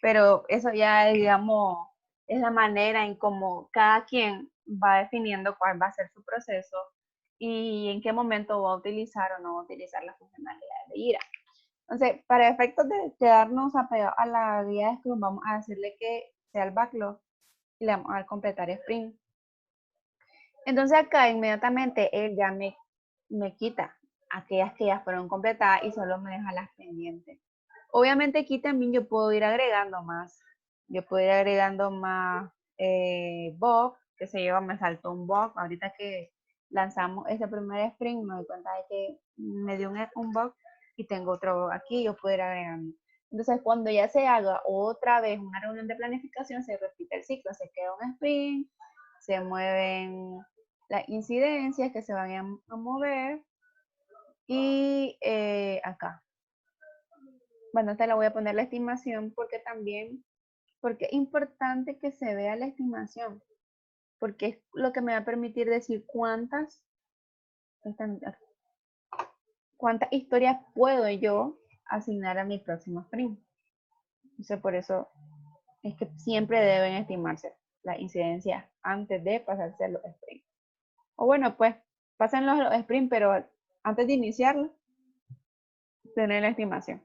Speaker 1: Pero eso ya, digamos, es la manera en cómo cada quien va definiendo cuál va a ser su proceso y en qué momento va a utilizar o no va a utilizar las funcionalidades de Jira. Entonces, para efectos de quedarnos apegados a la guía de Scrum, vamos a decirle que sea el backlog y le vamos a dar completar sprint. Entonces acá inmediatamente él ya me quita aquellas que ya fueron completadas y solo me deja las pendientes. Obviamente aquí también yo puedo ir agregando más. Yo puedo ir agregando más bugs, que se lleva, me saltó un bug. Ahorita que lanzamos este primer sprint me doy cuenta de que me dio un bug y tengo otro bug aquí, yo puedo ir agregando. Entonces cuando ya se haga otra vez una reunión de planificación, se repite el ciclo, se queda un sprint, se mueven las incidencias que se van a mover y acá. Bueno, te la voy a poner la estimación porque es importante que se vea la estimación, porque es lo que me va a permitir decir cuántas historias puedo yo asignar a mi próximo sprint. Entonces, por eso es que siempre deben estimarse las incidencias antes de pasarse a los sprints. O bueno, pues, pasen los sprints, pero antes de iniciarlo, tener la estimación.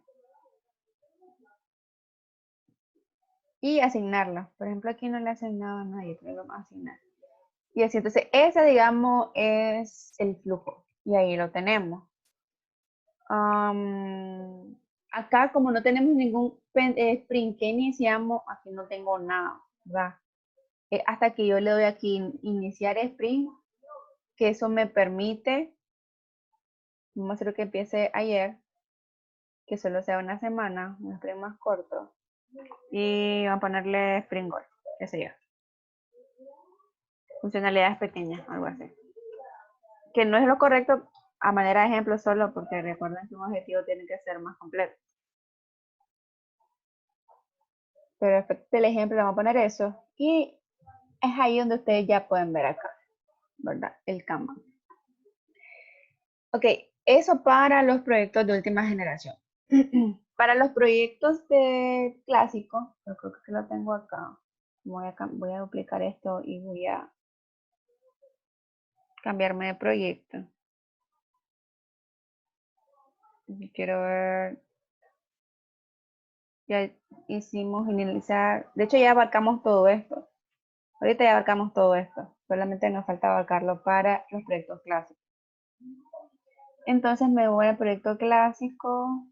Speaker 1: Y asignarla. Por ejemplo, aquí no le he asignado a nadie, pero lo vamos a asignar. Y así, entonces, ese, digamos, es el flujo. Y ahí lo tenemos. Acá, como no tenemos ningún sprint que iniciamos, aquí no tengo nada, ¿verdad? Hasta que yo le doy aquí iniciar sprint, que eso me permite, vamos a hacer que empiece ayer, que solo sea una semana, un sprint más corto. Y vamos a ponerle sprint goal, qué sé yo. Funcionalidades pequeñas, algo así. Que no es lo correcto a manera de ejemplo solo, porque recuerden que un objetivo tiene que ser más completo. Pero efecto del ejemplo vamos a poner eso. Y es ahí donde ustedes ya pueden ver acá, ¿verdad? El Kanban. Ok, eso para los proyectos de última generación. Para los proyectos de clásico, yo creo que lo tengo acá. Voy a duplicar esto y voy a cambiarme de proyecto. Quiero ver. Ya hicimos iniciar. De hecho, ya abarcamos todo esto. Ahorita ya abarcamos todo esto. Solamente nos falta abarcarlo para los proyectos clásicos. Entonces me voy al proyecto clásico.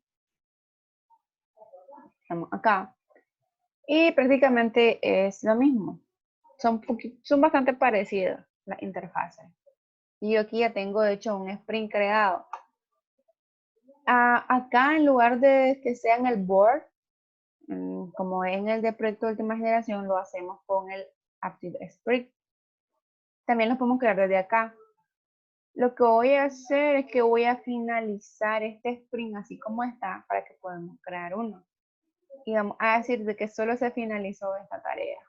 Speaker 1: Estamos acá. Y prácticamente es lo mismo. Son bastante parecidas las interfaces. Y yo aquí ya tengo, de hecho, un sprint creado. Acá, en lugar de que sea en el board, Como en el de proyecto de última generación, lo hacemos con el Active Sprint. También lo podemos crear desde acá. Lo que voy a hacer es que voy a finalizar este sprint así como está para que podamos crear uno. Y vamos a decir de que solo se finalizó esta tarea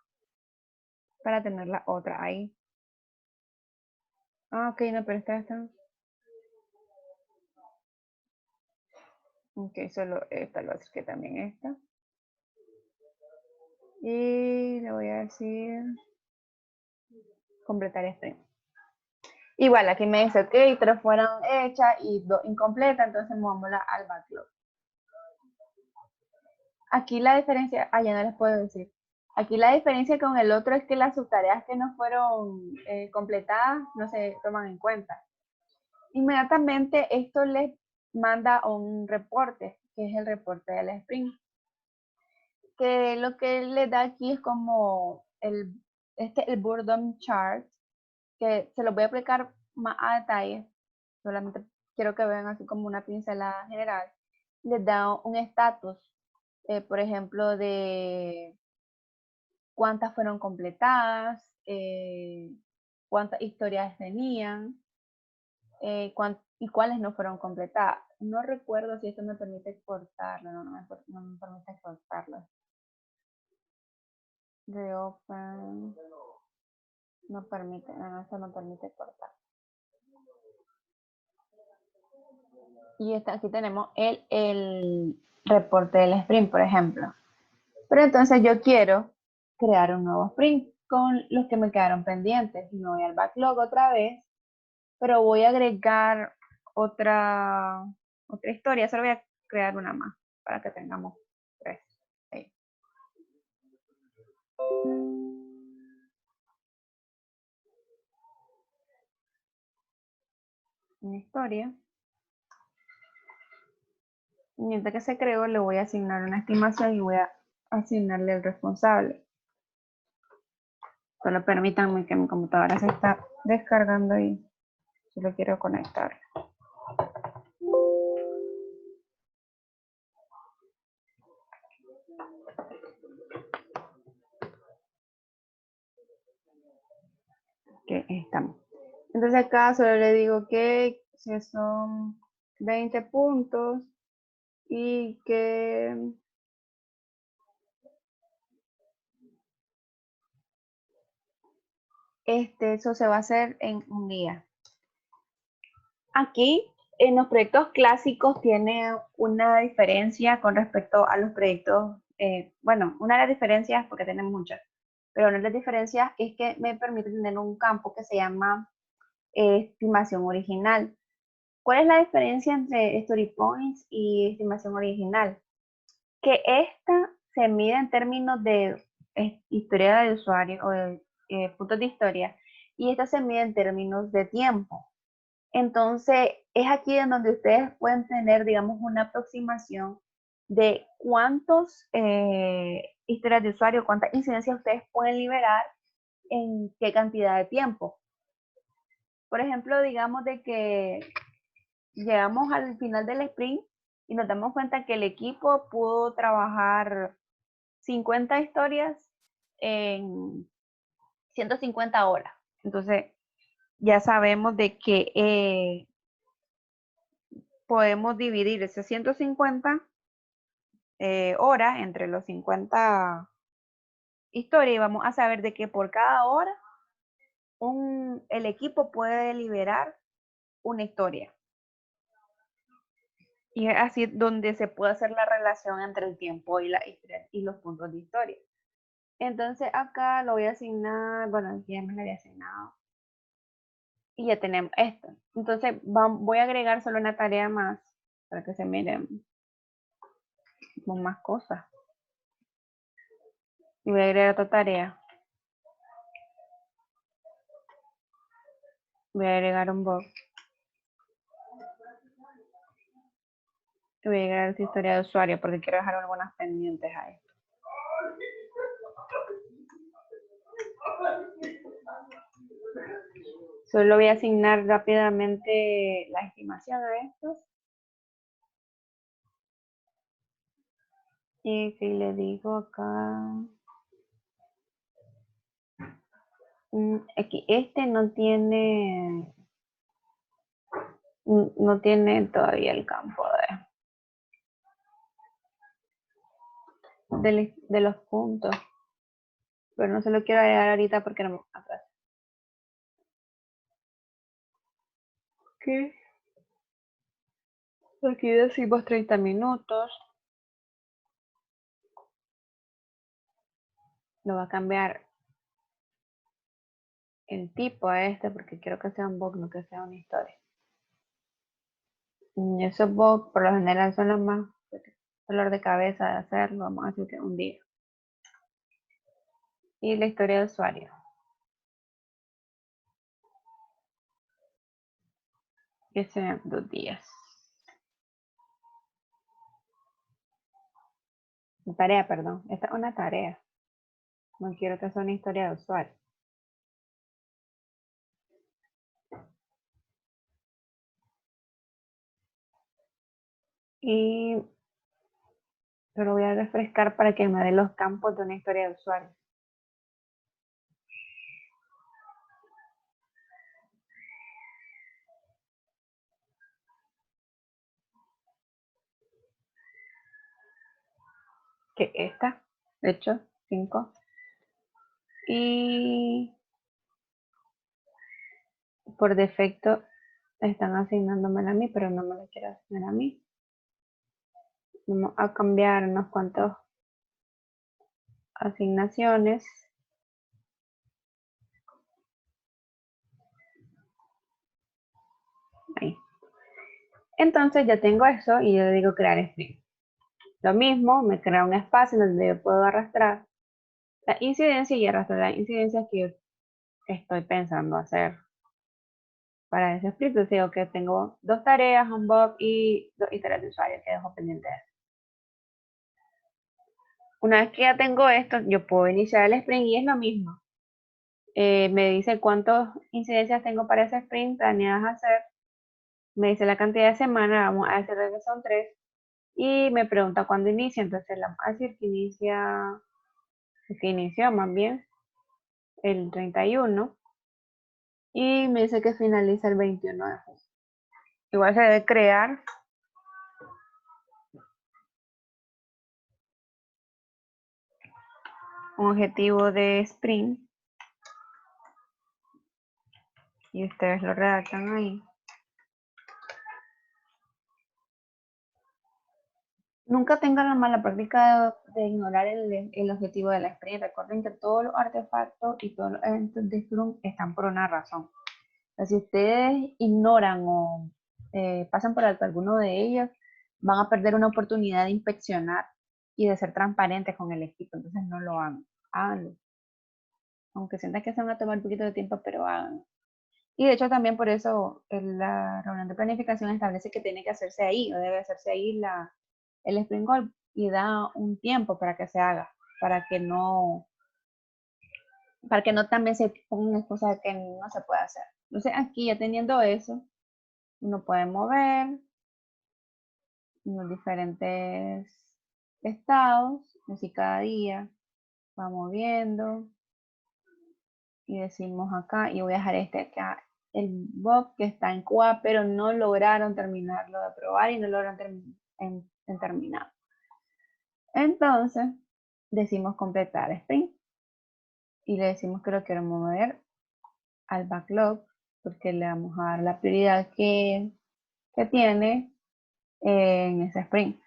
Speaker 1: para tener la otra ahí. Ah, ok, no, pero esta. Ok, solo esta, lo hace que también esta. Y le voy a decir completar sprint. Igual, aquí me dice, ok, 3 fueron hechas y 2 incompletas, entonces movámosla al backlog. Aquí la diferencia, ya no les puedo decir. Aquí la diferencia con el otro es que las subtareas que no fueron completadas no se toman en cuenta. Inmediatamente esto les manda un reporte, que es el reporte del sprint. Que lo que les da aquí es como el Boredom Chart, que se los voy a explicar más a detalle. Solamente quiero que vean así como una pincelada general. Les da un estatus, por ejemplo, de cuántas fueron completadas, cuántas historias tenían y cuáles no fueron completadas. No recuerdo si esto me permite exportarlo, no me permite exportarlo. Reopen, no permite, esto no permite exportar. Y aquí tenemos el reporte del sprint, por ejemplo. Pero entonces yo quiero crear un nuevo sprint con los que me quedaron pendientes. Me voy al backlog otra vez, pero voy a agregar otra historia. Solo voy a crear una más para que tengamos 3. Ahí. Una historia. Mientras que se creó, le voy a asignar una estimación y voy a asignarle el responsable. Solo permítanme que mi computadora se está descargando y solo quiero conectar. Ok, estamos. Entonces acá solo le digo que si son 20 puntos y que eso se va a hacer en un día. Aquí en los proyectos clásicos tiene una diferencia con respecto a los proyectos, bueno, una de las diferencias, porque tienen muchas, pero una de las diferencias es que me permite tener un campo que se llama estimación original. ¿Cuál es la diferencia entre story points y estimación original? Que esta se mide en términos de historia de usuario o de puntos de historia y esta se mide en términos de tiempo. Entonces, es aquí en donde ustedes pueden tener, digamos, una aproximación de cuántos historias de usuario, cuántas incidencias ustedes pueden liberar en qué cantidad de tiempo. Por ejemplo, digamos de que llegamos al final del sprint y nos damos cuenta que el equipo pudo trabajar 50 historias en 150 horas. Entonces, ya sabemos de que podemos dividir ese 150 horas entre los 50 historias y vamos a saber de que por cada hora el equipo puede liberar una historia. Y es así donde se puede hacer la relación entre el tiempo y la historia y los puntos de historia. Entonces acá lo voy a asignar, bueno, aquí ya me lo había asignado. Y ya tenemos esto. Entonces voy a agregar solo una tarea más para que se miren con más cosas. Y voy a agregar otra tarea. Voy a agregar un bug. Y voy a agregar esta historia de usuario porque quiero dejar algunas pendientes ahí. Solo voy a asignar rápidamente la estimación a estos. Y si le digo acá, aquí este no tiene todavía el campo de los puntos, pero no se lo quiero agregar ahorita porque no me atrás. ¿Qué? Aquí decimos 30 minutos. Lo va a cambiar el tipo a este porque quiero que sea un book, no que sea una historia. Y esos book por lo general son los más dolor de cabeza de hacerlo, vamos a decir que un día. Y la historia de usuario. Que sean 2 días. Tarea, perdón. Esta es una tarea. No quiero que sea una historia de usuario. Y pero voy a refrescar para que me dé los campos de una historia de usuario. Que esta, de hecho, 5. Y por defecto están asignándomela a mí, pero no me la quiero asignar a mí. Vamos a cambiar unos cuantos asignaciones. Ahí. Entonces ya tengo eso y yo le digo crear sprint. Lo mismo, me crea un espacio donde yo puedo arrastrar la incidencia y arrastrar la incidencia que yo estoy pensando hacer para ese sprint. Entonces digo que tengo 2 tareas, un bug y 2 historias de usuario que dejo pendientes. Una vez que ya tengo esto, yo puedo iniciar el sprint y es lo mismo. Me dice cuántas incidencias tengo para ese sprint planeadas hacer. Me dice la cantidad de semanas, vamos a decir que son 3. Y me pregunta cuándo inicia, entonces le vamos a decir que inició más bien el 31. Y me dice que finaliza el 21 de junio. Igual se debe crear un objetivo de sprint. Y ustedes lo redactan ahí. Nunca tengan la mala práctica de ignorar el objetivo de la sprint. Recuerden que todos los artefactos y todos los eventos de Scrum están por una razón. O sea, si ustedes ignoran o pasan por alto alguno de ellos, van a perder una oportunidad de inspeccionar y de ser transparentes con el equipo. Entonces no lo hagan. Háganlo. Aunque sientan que se van a tomar un poquito de tiempo, pero háganlo. Y de hecho también por eso en la reunión de planificación establece que tiene que hacerse ahí, o debe hacerse ahí el sprint goal y da un tiempo para que se haga, para que no también se pongan excusas de que no se puede hacer. Entonces aquí ya teniendo eso, uno puede mover los diferentes estados, así cada día va moviendo y decimos acá, y voy a dejar este acá, el bug que está en QA, pero no lograron terminarlo de probar y no lograron terminar. Entonces, decimos completar sprint y le decimos que lo quiero mover al backlog porque le vamos a dar la prioridad que tiene en ese sprint.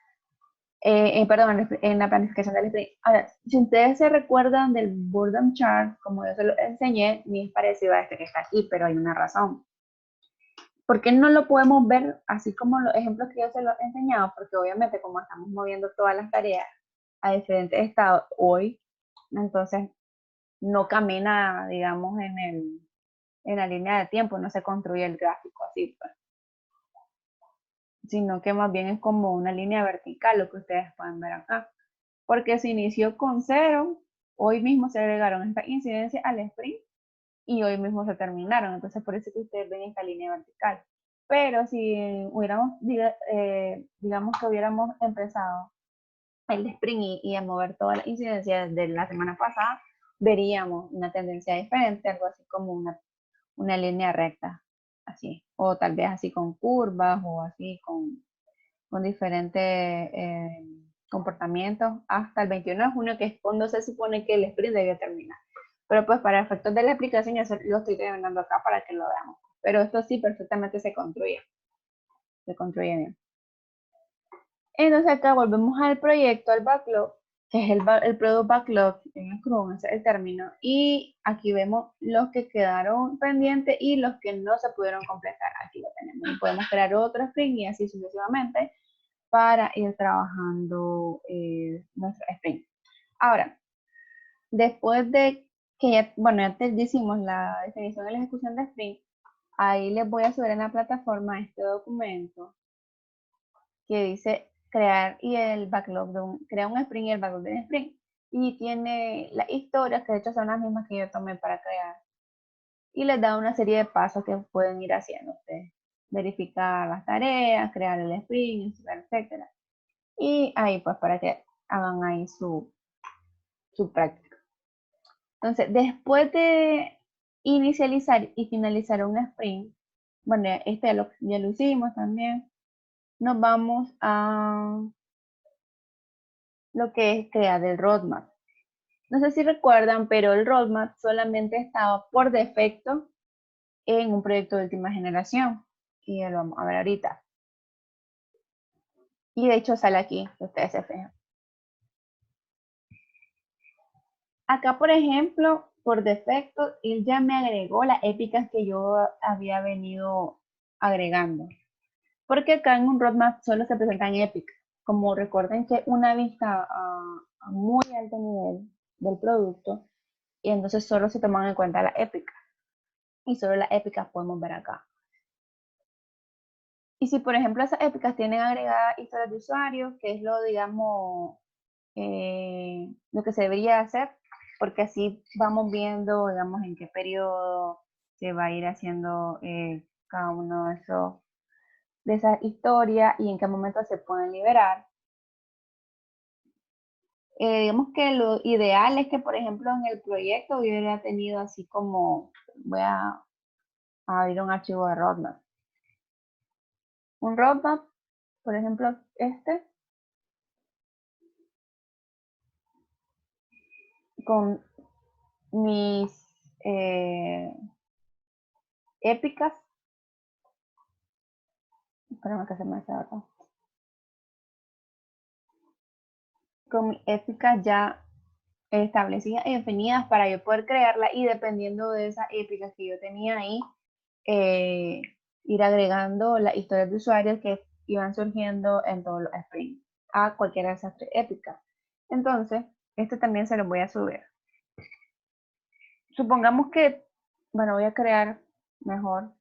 Speaker 1: Perdón, en la planificación del sprint. Ahora, si ustedes se recuerdan del boredom chart, como yo se lo enseñé, ni es parecido a este que está aquí, pero hay una razón. ¿Por qué no lo podemos ver así como los ejemplos que yo se los he enseñado? Porque obviamente como estamos moviendo todas las tareas a diferentes estados hoy, entonces no camina, digamos, en la línea de tiempo, no se construye el gráfico así, pues. Sino que más bien es como una línea vertical, lo que ustedes pueden ver acá. Porque se inició con 0, hoy mismo se agregaron estas incidencias al sprint y hoy mismo se terminaron. Entonces, por eso que ustedes ven esta línea vertical. Pero si hubiéramos, digamos que hubiéramos empezado el sprint y a mover todas las incidencias de la semana pasada, veríamos una tendencia diferente, algo así como una línea recta, así, o tal vez así con curvas o así con diferentes comportamientos hasta el 21 de junio, que es cuando se supone que el sprint debe terminar. Pero pues para efectos de la aplicación yo lo estoy terminando acá para que lo veamos. Pero esto sí perfectamente se construye bien. Entonces acá volvemos al proyecto, al backlog, que es el product backlog en Scrum, ese es el término. Y aquí vemos los que quedaron pendientes y los que no se pudieron completar. Aquí lo tenemos. Y podemos crear otro sprint y así sucesivamente para ir trabajando nuestro sprint. Ahora, después de que ya, bueno, ya te hicimos la definición y la ejecución de sprint, ahí les voy a subir en la plataforma este documento que dice crear y el backlog crea un sprint y el backlog de un sprint. Y tiene las historias que de hecho son las mismas que yo tomé para crear. Y les da una serie de pasos que pueden ir haciendo ustedes. Verificar las tareas, crear el sprint, etcétera. Y ahí pues para que hagan ahí su práctica. Entonces, después de inicializar y finalizar un sprint, bueno, este ya lo hicimos también, nos vamos a lo que es crear el roadmap. No sé si recuerdan, pero el roadmap solamente estaba por defecto en un proyecto de última generación. Y ya lo vamos a ver ahorita. Y de hecho sale aquí, que ustedes se fijan. Acá, por ejemplo, por defecto, él ya me agregó las épicas que yo había venido agregando. Porque acá en un roadmap solo se presentan épicas. Como recuerden que una vista a muy alto nivel del producto, y entonces solo se toman en cuenta las épicas. Y solo las épicas podemos ver acá. Y si, por ejemplo, esas épicas tienen agregadas historias de usuarios, que es lo, digamos, lo que se debería hacer, porque así vamos viendo, digamos, en qué periodo se va a ir haciendo cada uno de esas historias y en qué momento se pueden liberar. Digamos que lo ideal es que, por ejemplo, en el proyecto hubiera tenido así como, voy a abrir un archivo de roadmap. Un roadmap, por ejemplo, con mis épicas. Espérame que se me hace acá. Con mis épicas ya establecidas y definidas para yo poder crearla y dependiendo de esas épicas que yo tenía ahí, ir agregando las historias de usuarios que iban surgiendo en todos los sprints a cualquiera de esas tres épicas. Entonces, este también se lo voy a subir. Supongamos que, bueno, voy a crear mejor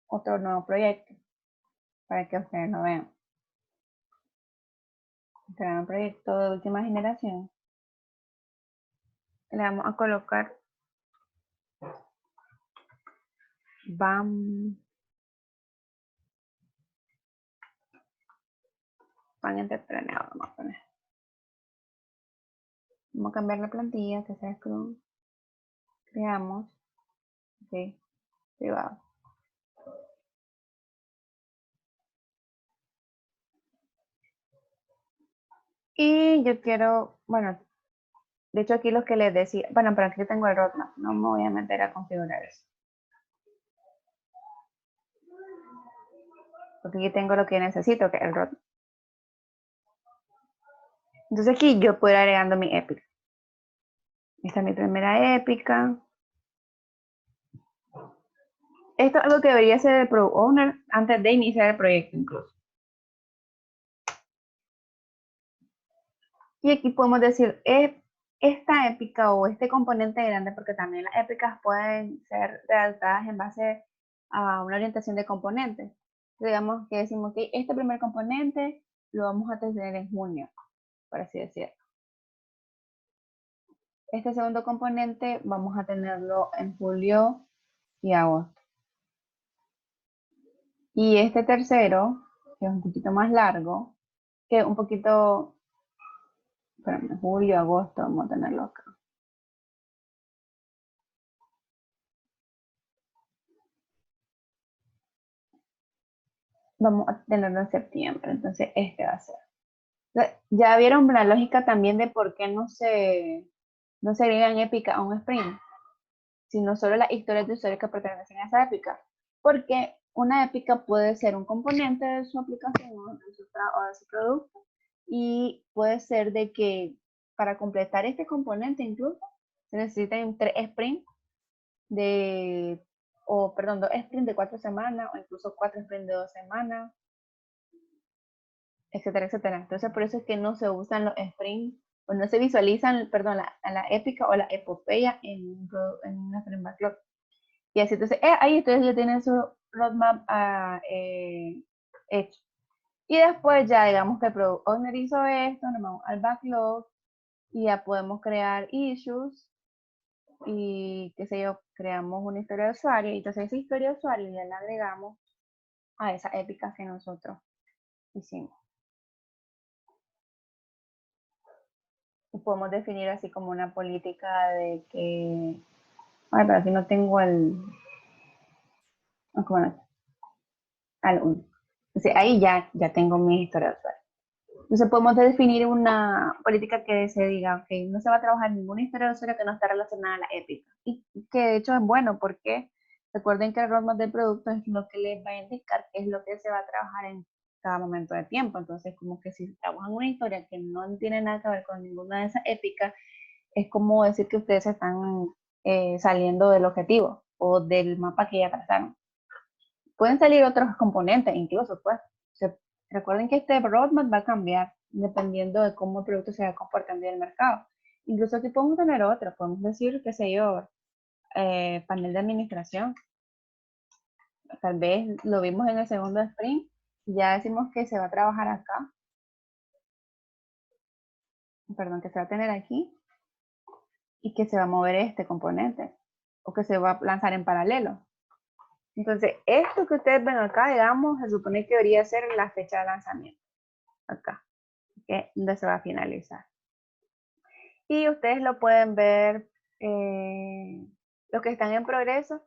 Speaker 1: otro nuevo proyecto para que ustedes lo vean. Crear un proyecto de última generación. Le vamos a colocar BAM entrepreneur, vamos a poner. Vamos a cambiar la plantilla que sea Scrum. Creamos. Ok. Privado. Y yo quiero, bueno, de hecho aquí lo que les decía, bueno, pero aquí tengo el roadmap, no me voy a meter a configurar eso. Porque aquí tengo lo que necesito, que es el roadmap. Entonces aquí yo puedo ir agregando mi épica. Esta es mi primera épica. Esto es algo que debería hacer el Product Owner antes de iniciar el proyecto incluso. Y aquí podemos decir, esta épica o este componente grande, porque también las épicas pueden ser redactadas en base a una orientación de componentes. Digamos que decimos que este primer componente lo vamos a tener en junio, por así decirlo. Este segundo componente vamos a tenerlo en julio y agosto. Y este tercero, que es un poquito más largo, que un poquito Espérame, julio, agosto, vamos a tenerlo acá. Vamos a tenerlo en septiembre, entonces este va a ser. Ya vieron la lógica también de por qué no se agregan épicas a un sprint, sino solo las historias de usuarios que pertenecen a esa épica. Porque una épica puede ser un componente de su aplicación o de su producto, y puede ser de que para completar este componente incluso se necesitan 3 sprints perdón, 2 sprints de 4 semanas o incluso 4 sprints de 2 semanas, etcétera, etcétera. Entonces, por eso es que no se usan los sprints, o no se visualizan, perdón, la épica o la epopeya en una sprint backlog. Y así, entonces, ahí ustedes ya tienen su roadmap hecho. Y después ya digamos que el Product Owner hizo esto, nos vamos al backlog y ya podemos crear issues y, qué sé yo, creamos una historia de usuario, y entonces esa historia de usuario ya la agregamos a esa épica que nosotros hicimos. Y podemos definir así como una política de que, ay, pero aquí no tengo entonces ahí ya tengo mi historia de usuario. Entonces podemos definir una política que se diga, ok, no se va a trabajar ninguna historia de usuario que no está relacionada a la épica. Y que de hecho es bueno porque recuerden que el roadmap del producto es lo que les va a indicar qué es lo que se va a trabajar en cada momento de tiempo. Entonces, como que si trabajan una historia que no tiene nada que ver con ninguna de esas épicas, es como decir que ustedes están saliendo del objetivo o del mapa que ya trazaron. Pueden salir otros componentes incluso, pues. Recuerden que este roadmap va a cambiar dependiendo de cómo el producto se va comportando en el mercado. Incluso aquí podemos tener otro, podemos decir, qué sé yo, panel de administración. Tal vez lo vimos en el segundo sprint, ya decimos que se va a trabajar acá. Perdón, que se va a tener aquí y que se va a mover este componente o que se va a lanzar en paralelo. Entonces, esto que ustedes ven acá, digamos, se supone que debería ser la fecha de lanzamiento. Acá, que donde se va a finalizar. Y ustedes lo pueden ver, los que están en progreso.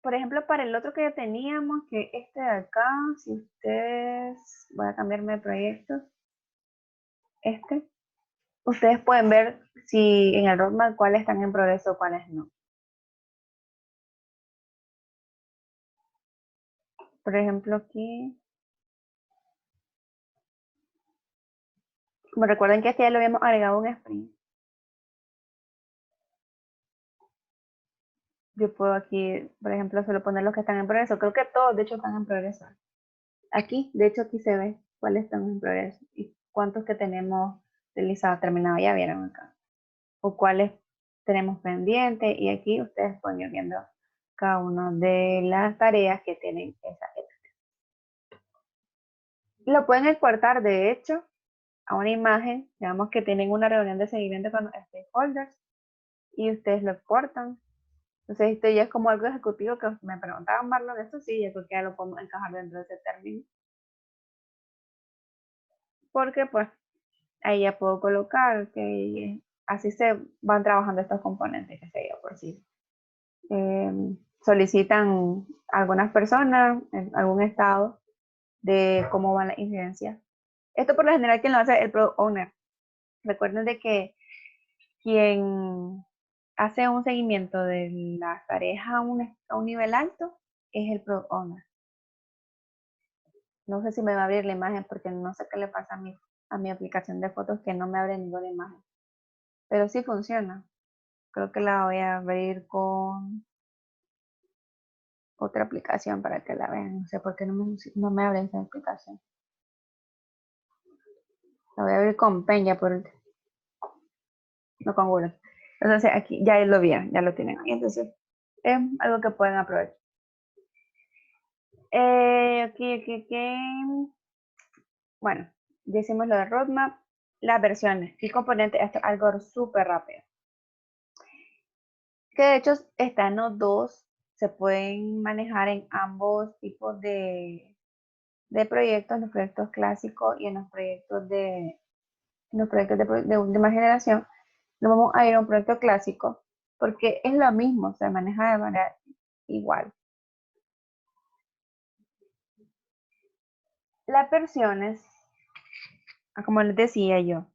Speaker 1: Por ejemplo, para el otro que ya teníamos, que este de acá, si ustedes, voy a cambiarme de proyecto, ustedes pueden ver si en el roadmap cuáles están en progreso o cuáles no. Por ejemplo, aquí, como recuerden que este ya lo habíamos agregado un sprint. Yo puedo aquí, por ejemplo, solo poner los que están en progreso. Creo que todos, de hecho, están en progreso. Aquí, de hecho, aquí se ve cuáles están en progreso y cuántos que tenemos realizados, terminados, ya vieron acá. O cuáles tenemos pendientes, y aquí ustedes pueden ir viendo cada una de las tareas que tienen esa época. Lo pueden exportar, de hecho, a una imagen. Digamos que tienen una reunión de seguimiento con los stakeholders y ustedes lo exportan. Entonces, esto ya es como algo ejecutivo que me preguntaban, Marlon, esto sí, yo creo que ya lo podemos encajar dentro de ese término. Porque, pues, ahí ya puedo colocar que así se van trabajando estos componentes, que sé yo, por si solicitan algunas personas en algún estado de cómo van las incidencias. Esto por lo general quien lo hace es el Product Owner. Recuerden de que quien hace un seguimiento de las tareas a un nivel alto es el Product Owner. No sé si me va a abrir la imagen porque no sé qué le pasa a mi aplicación de fotos, que no me abre ninguna imagen. Pero sí funciona. Creo que la voy a abrir con otra aplicación para que la vean. No sé por qué no me abre esa aplicación. La voy a abrir con Peña, no con Google. Entonces aquí ya lo vieron, ya lo tienen ahí. Entonces es algo que pueden aprovechar. Bueno, decimos lo de roadmap, las versiones y componentes. Esto es algo súper rápido. Que de hecho están los dos, se pueden manejar en ambos tipos de proyectos, en los proyectos clásicos y en los proyectos de los proyectos de última generación, nos vamos a ir a un proyecto clásico, porque es lo mismo, se maneja de manera igual. Las versiones, como les decía yo,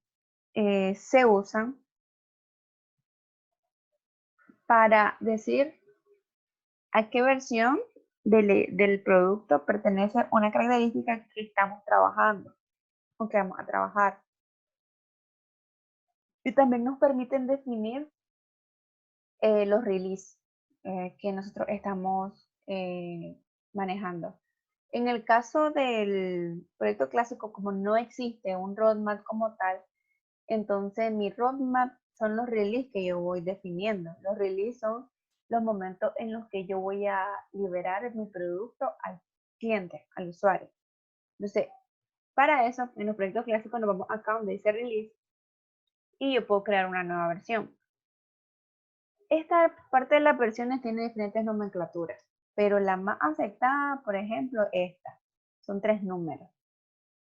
Speaker 1: se usan para decir a qué versión del producto pertenece una característica que estamos trabajando o que vamos a trabajar. Y también nos permiten definir los release que nosotros estamos manejando. En el caso del proyecto clásico, como no existe un roadmap como tal, entonces mi roadmap son los release que yo voy definiendo. Los release son los momentos en los que yo voy a liberar mi producto al cliente, al usuario. Entonces, para eso, en los proyectos clásicos nos vamos acá donde dice release y yo puedo crear una nueva versión. Esta parte de las versiones tiene diferentes nomenclaturas, pero la más aceptada, por ejemplo, esta. Son 3 números.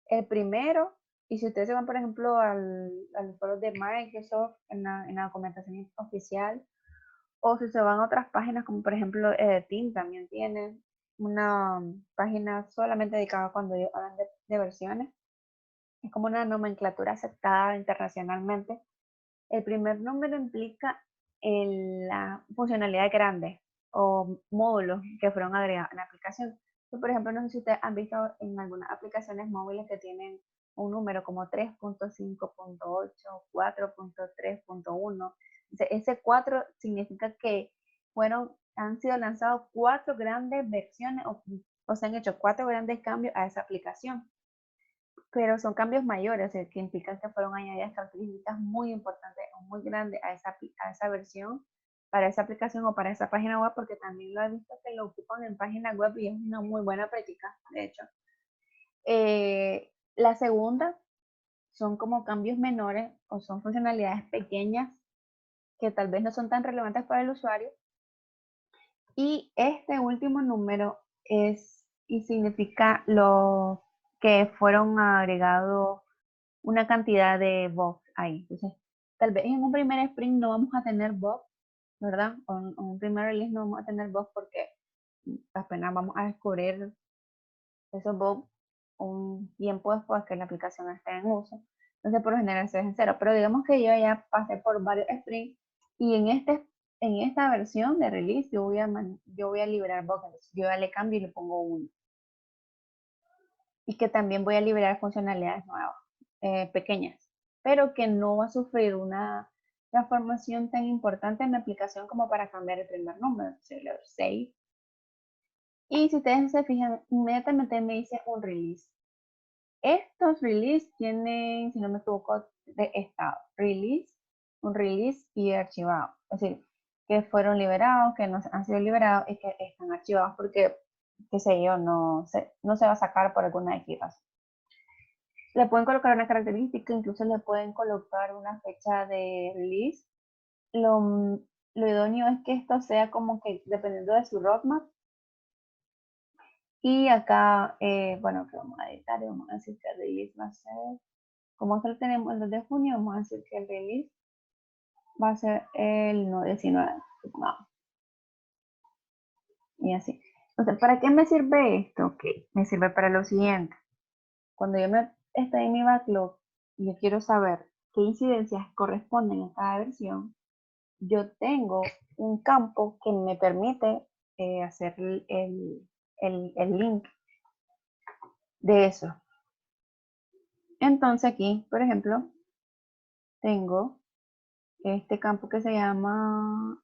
Speaker 1: El primero, y si ustedes se van, por ejemplo, al foro de Microsoft en la documentación oficial, o si se van a otras páginas, como por ejemplo Team también tiene una página solamente dedicada cuando ellos hablan de versiones. Es como una nomenclatura aceptada internacionalmente. El primer número implica la funcionalidad grande o módulos que fueron agregados en la aplicación. Por ejemplo, no sé si ustedes han visto en algunas aplicaciones móviles que tienen un número como 3.5.8, 4.3.1. Ese 4 significa que han sido lanzados 4 grandes versiones o se han hecho 4 grandes cambios a esa aplicación. Pero son cambios mayores, que implican que fueron añadidas características muy importantes o muy grandes a esa versión, para esa aplicación o para esa página web, porque también lo he visto que lo ocupan en páginas web y es una muy buena práctica, de hecho. La segunda son como cambios menores o son funcionalidades pequeñas que tal vez no son tan relevantes para el usuario. Y este último número significa lo que fueron agregados una cantidad de bugs ahí. Entonces, tal vez en un primer sprint no vamos a tener bugs, ¿verdad? O en un primer release no vamos a tener bugs porque apenas vamos a descubrir esos bugs un tiempo después que la aplicación esté en uso. Entonces, por lo general se deja cero. Pero digamos que yo ya pasé por varios sprints y en esta versión de release yo voy a liberar bugs. Yo ya le cambio y le pongo 1. Y que también voy a liberar funcionalidades nuevas, pequeñas, pero que no va a sufrir una transformación tan importante en la aplicación como para cambiar el primer número. Se le doy save. Y si ustedes se fijan, inmediatamente me dice un release. Estos release tienen, si no me equivoco, de estado. Release, un release y archivado. Es decir, que fueron liberados, que no han sido liberados y que están archivados porque, qué sé yo, no se va a sacar por alguna equipación. Le pueden colocar una característica, incluso le pueden colocar una fecha de release. Lo idóneo es que esto sea como que dependiendo de su roadmap. Y acá, bueno, que vamos a editar y vamos a decir que el release va a ser, como solo tenemos el 2 de junio, vamos a decir que el release va a ser el 19, supongamos. Y así. Entonces, ¿para qué me sirve esto? Ok, me sirve para lo siguiente. Cuando yo estoy en mi backlog y yo quiero saber qué incidencias corresponden a cada versión, yo tengo un campo que me permite hacer el link de eso. Entonces aquí, por ejemplo, tengo este campo que se llama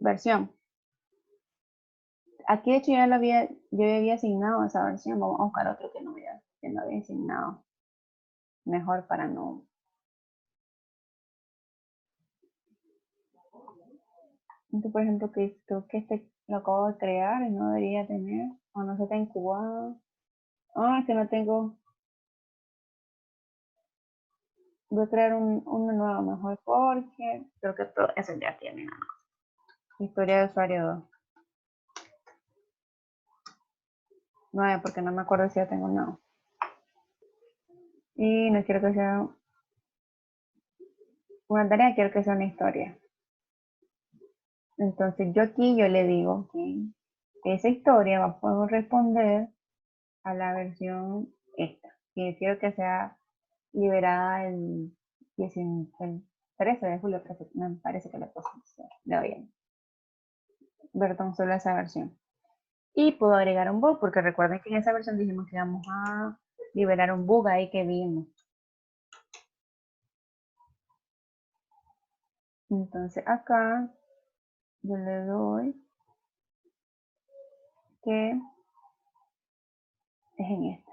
Speaker 1: versión. Aquí de hecho yo había asignado esa versión. Vamos a buscar otro que no había asignado. Mejor para no. Entonces, por ejemplo, que creo que este lo acabo de crear y no debería tener, o no se está incubado. Ah, es que no tengo. Voy a crear uno nuevo mejor porque creo que todo eso ya tiene nada más. Historia de usuario 2. 9 porque no me acuerdo si ya tengo nada. Y no quiero que sea una tarea, quiero que sea una historia. Entonces yo aquí yo le digo que esa historia va a poder responder a la versión esta. Que quiero que sea liberada el 13 de julio, me parece que le puse de hoy. Ver tan solo esa versión. Y puedo agregar un bug, porque recuerden que en esa versión dijimos que íbamos a liberar un bug ahí que vimos. Entonces acá yo le doy que es en esta.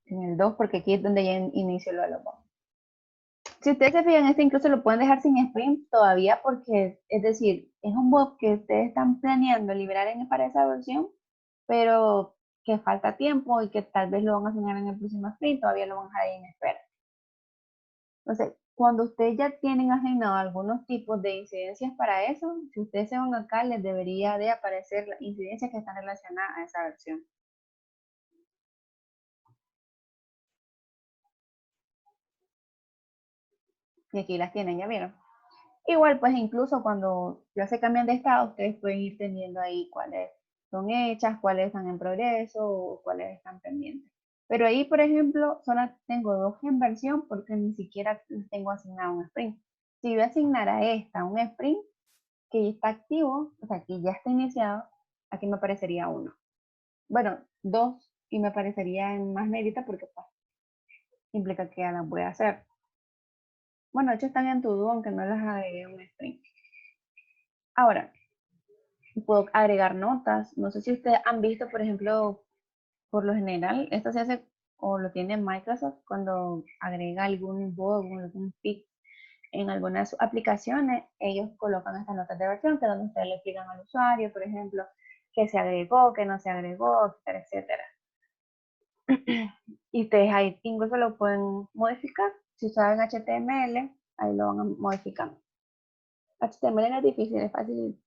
Speaker 1: En el 2, porque aquí es donde ya inicio lo de los bugs. Si ustedes se fijan, este incluso lo pueden dejar sin sprint todavía porque, es decir, es un bug que ustedes están planeando liberar para esa versión, pero que falta tiempo y que tal vez lo van a asignar en el próximo sprint, todavía lo van a dejar ahí en espera. Entonces, cuando ustedes ya tienen asignado algunos tipos de incidencias para eso, si ustedes se van acá, les debería de aparecer las incidencias que están relacionadas a esa versión. Y aquí las tienen, ¿ya vieron? Igual, pues incluso cuando ya se cambian de estado, ustedes pueden ir teniendo ahí cuáles son hechas, cuáles están en progreso o cuáles están pendientes. Pero ahí, por ejemplo, solo tengo 2 en versión porque ni siquiera tengo asignado un sprint. Si yo asignara a esta un sprint que ya está activo, o sea, que ya está iniciado, aquí me aparecería 1. Bueno, 2 y me aparecería en más negrita porque pues, implica que ya las voy a hacer. Bueno, de hecho están en todo, aunque no las agregué en un sprint. Ahora, puedo agregar notas. No sé si ustedes han visto, por ejemplo, por lo general, esto se hace o lo tiene Microsoft cuando agrega algún bug, algún fix en algunas aplicaciones, ellos colocan estas notas de versión que es donde ustedes le explican al usuario, por ejemplo, que se agregó, que no se agregó, etcétera, etcétera. Y ustedes ahí incluso lo pueden modificar. Si saben HTML, ahí lo van a modificar. HTML no es difícil, es fácil.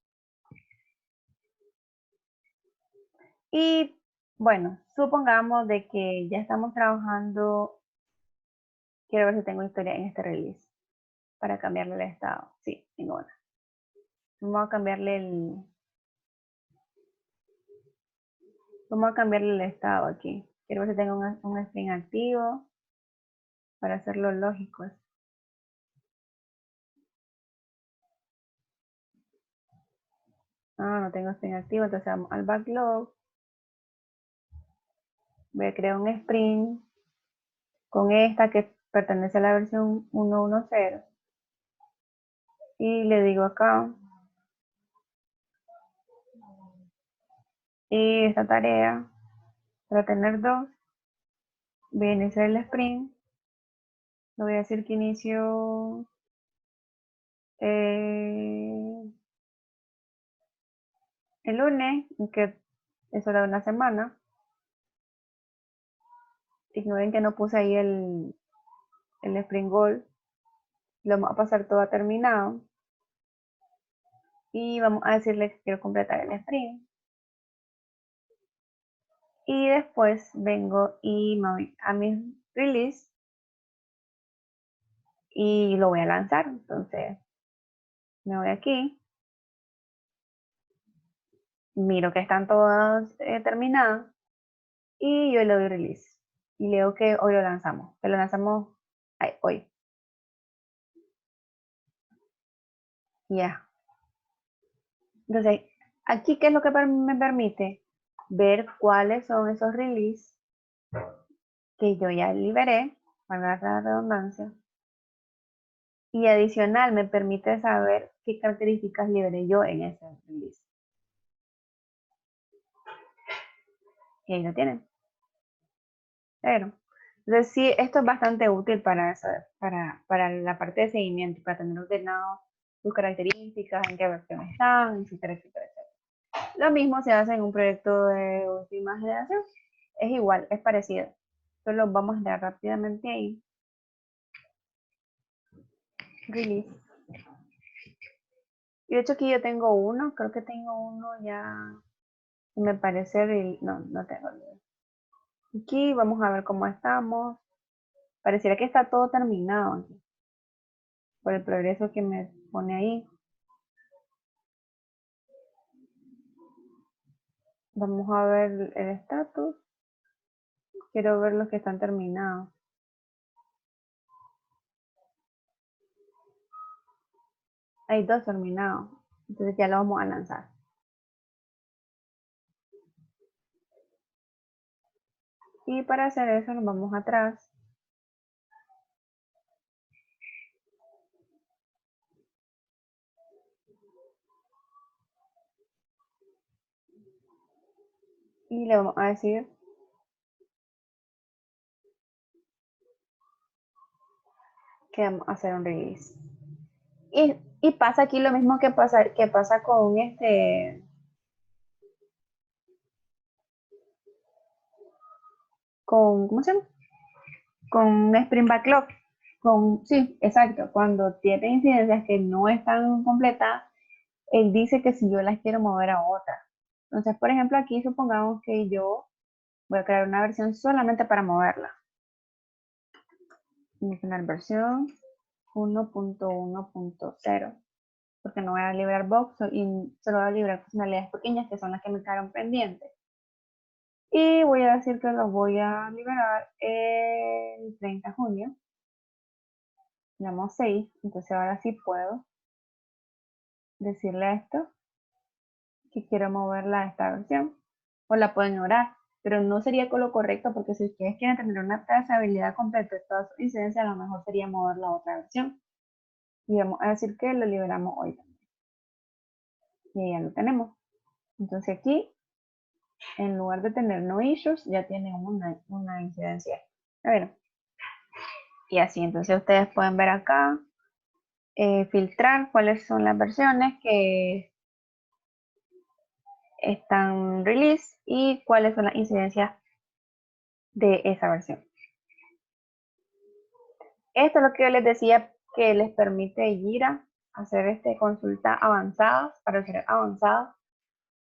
Speaker 1: Y bueno, supongamos de que ya estamos trabajando, quiero ver si tengo historia en este release, para cambiarle el estado. Sí, tengo una. Vamos a cambiarle el estado aquí. Quiero ver si tengo un string activo, para hacerlo lógico. No tengo string activo, entonces vamos al backlog. Voy a crear un sprint con esta que pertenece a la versión 1.1.0 y le digo acá, y esta tarea para tener 2, voy a iniciar el sprint, le voy a decir que inicio el lunes, que es hora de una semana. Ignoren que no puse ahí el sprint goal, lo vamos a pasar todo a terminado y vamos a decirle que quiero completar el sprint. Y después vengo y me voy a mi release y lo voy a lanzar. Entonces me voy aquí, miro que están todas terminadas y yo le doy release. Y leo que hoy lo lanzamos, hoy. Ya. Entonces, aquí, ¿qué es lo que me permite? Ver cuáles son esos release que yo ya liberé, para la redundancia. Y adicional, me permite saber qué características liberé yo en ese release. Y ahí lo tienen. Pero, entonces sí, esto es bastante útil para la parte de seguimiento, para tener ordenado sus características, en qué versión están, etcétera, etcétera, etcétera. Lo mismo se hace en un proyecto de última generación. Es igual, es parecido. Solo vamos a dar rápidamente ahí. Release. Y de hecho aquí yo tengo uno, creo que tengo uno ya, me parece, no tengo. Aquí vamos a ver cómo estamos. Pareciera que está todo terminado aquí. por el progreso que me pone ahí. Vamos a ver el estatus. Quiero ver los que están terminados. Hay 2 terminados. Entonces ya lo vamos a lanzar. Y para hacer eso nos vamos atrás. Y le vamos a decir que vamos a hacer un release. Y pasa aquí lo mismo que pasa con ¿cómo se llama? Con Spring Backlog. Sí, exacto. Cuando tiene incidencias que no están completadas, él dice que si yo las quiero mover a otra. Entonces, por ejemplo, aquí supongamos que yo voy a crear una versión solamente para moverla. Voy a poner versión 1.1.0, porque no voy a liberar box y solo voy a liberar funcionalidades pequeñas que son las que me quedaron pendientes. Y voy a decir que lo voy a liberar el 30 de junio. Llamo 6, entonces ahora sí puedo decirle a esto que quiero moverla a esta versión, o la pueden ignorar, pero no sería con lo correcto, porque si ustedes quieren tener una trazabilidad completa de todas sus incidencias, a lo mejor sería moverla a otra versión. Y vamos a decir que lo liberamos hoy también. Y ya lo tenemos. Entonces aquí, en lugar de tener no issues, ya tienen una incidencia. A ver. Y así, entonces ustedes pueden ver acá, filtrar cuáles son las versiones que están release y cuáles son las incidencias de esa versión. Esto es lo que yo les decía que les permite Jira hacer consultas avanzadas, para hacer avanzadas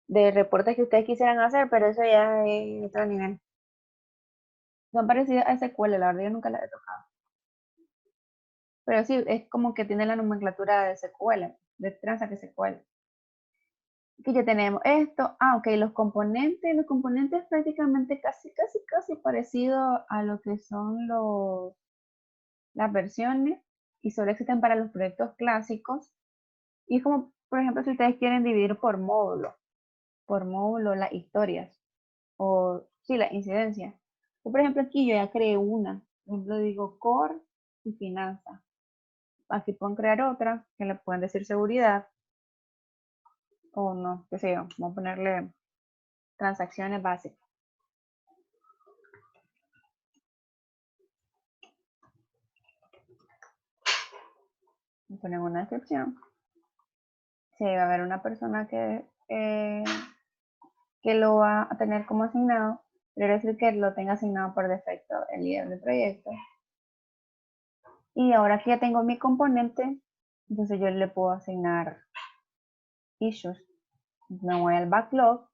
Speaker 1: de reportes que ustedes quisieran hacer, pero eso ya es otro nivel. Son parecidos a SQL, la verdad yo nunca las he tocado. Pero sí, es como que tiene la nomenclatura de SQL, de Transact SQL. Aquí ya tenemos esto. Ok, los componentes prácticamente casi parecido a lo que son las versiones y solo existen para los proyectos clásicos. Y como, por ejemplo, si ustedes quieren dividir por módulo las historias o sí, las incidencias. Yo, por ejemplo, aquí yo ya creé una. Por ejemplo, digo core y finanzas. Aquí pueden crear otra que le pueden decir seguridad o no, qué sé yo, vamos a ponerle transacciones básicas. Ponen una descripción. Si va a haber una persona que lo va a tener como asignado, pero es decir que lo tenga asignado por defecto el líder del proyecto. Y ahora que ya tengo mi componente, entonces yo le puedo asignar issues. Me voy al backlog.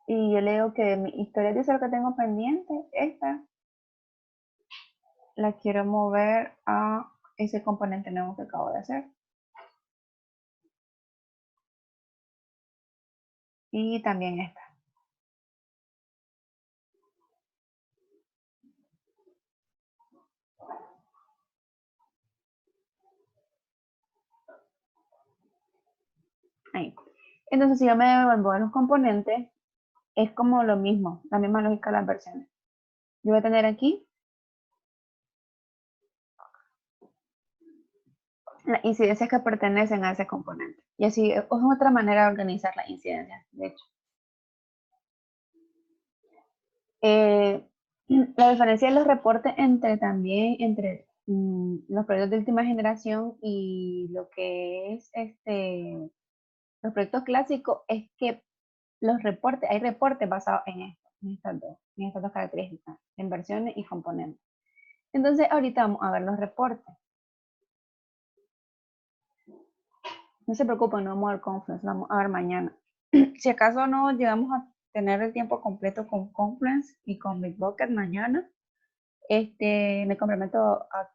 Speaker 1: Y yo le digo que mi historia de lo que tengo pendiente, esta, la quiero mover a ese componente nuevo que acabo de hacer. Y también esta. Ahí. Entonces, si yo me devuelvo a los componentes, es como lo mismo, la misma lógica de las versiones. Yo voy a tener aquí las incidencias que pertenecen a ese componente. Y así es otra manera de organizar las incidencias, de hecho. La diferencia de los reportes entre los proyectos de última generación y lo que es los proyectos clásicos es que hay reportes basados en estas dos características, en versiones y componentes. Entonces, ahorita vamos a ver los reportes. No se preocupen, no vamos a ver Confluence, lo vamos a ver mañana. Si acaso no llegamos tener el tiempo completo con Confluence y con Bitbucket mañana, me comprometo a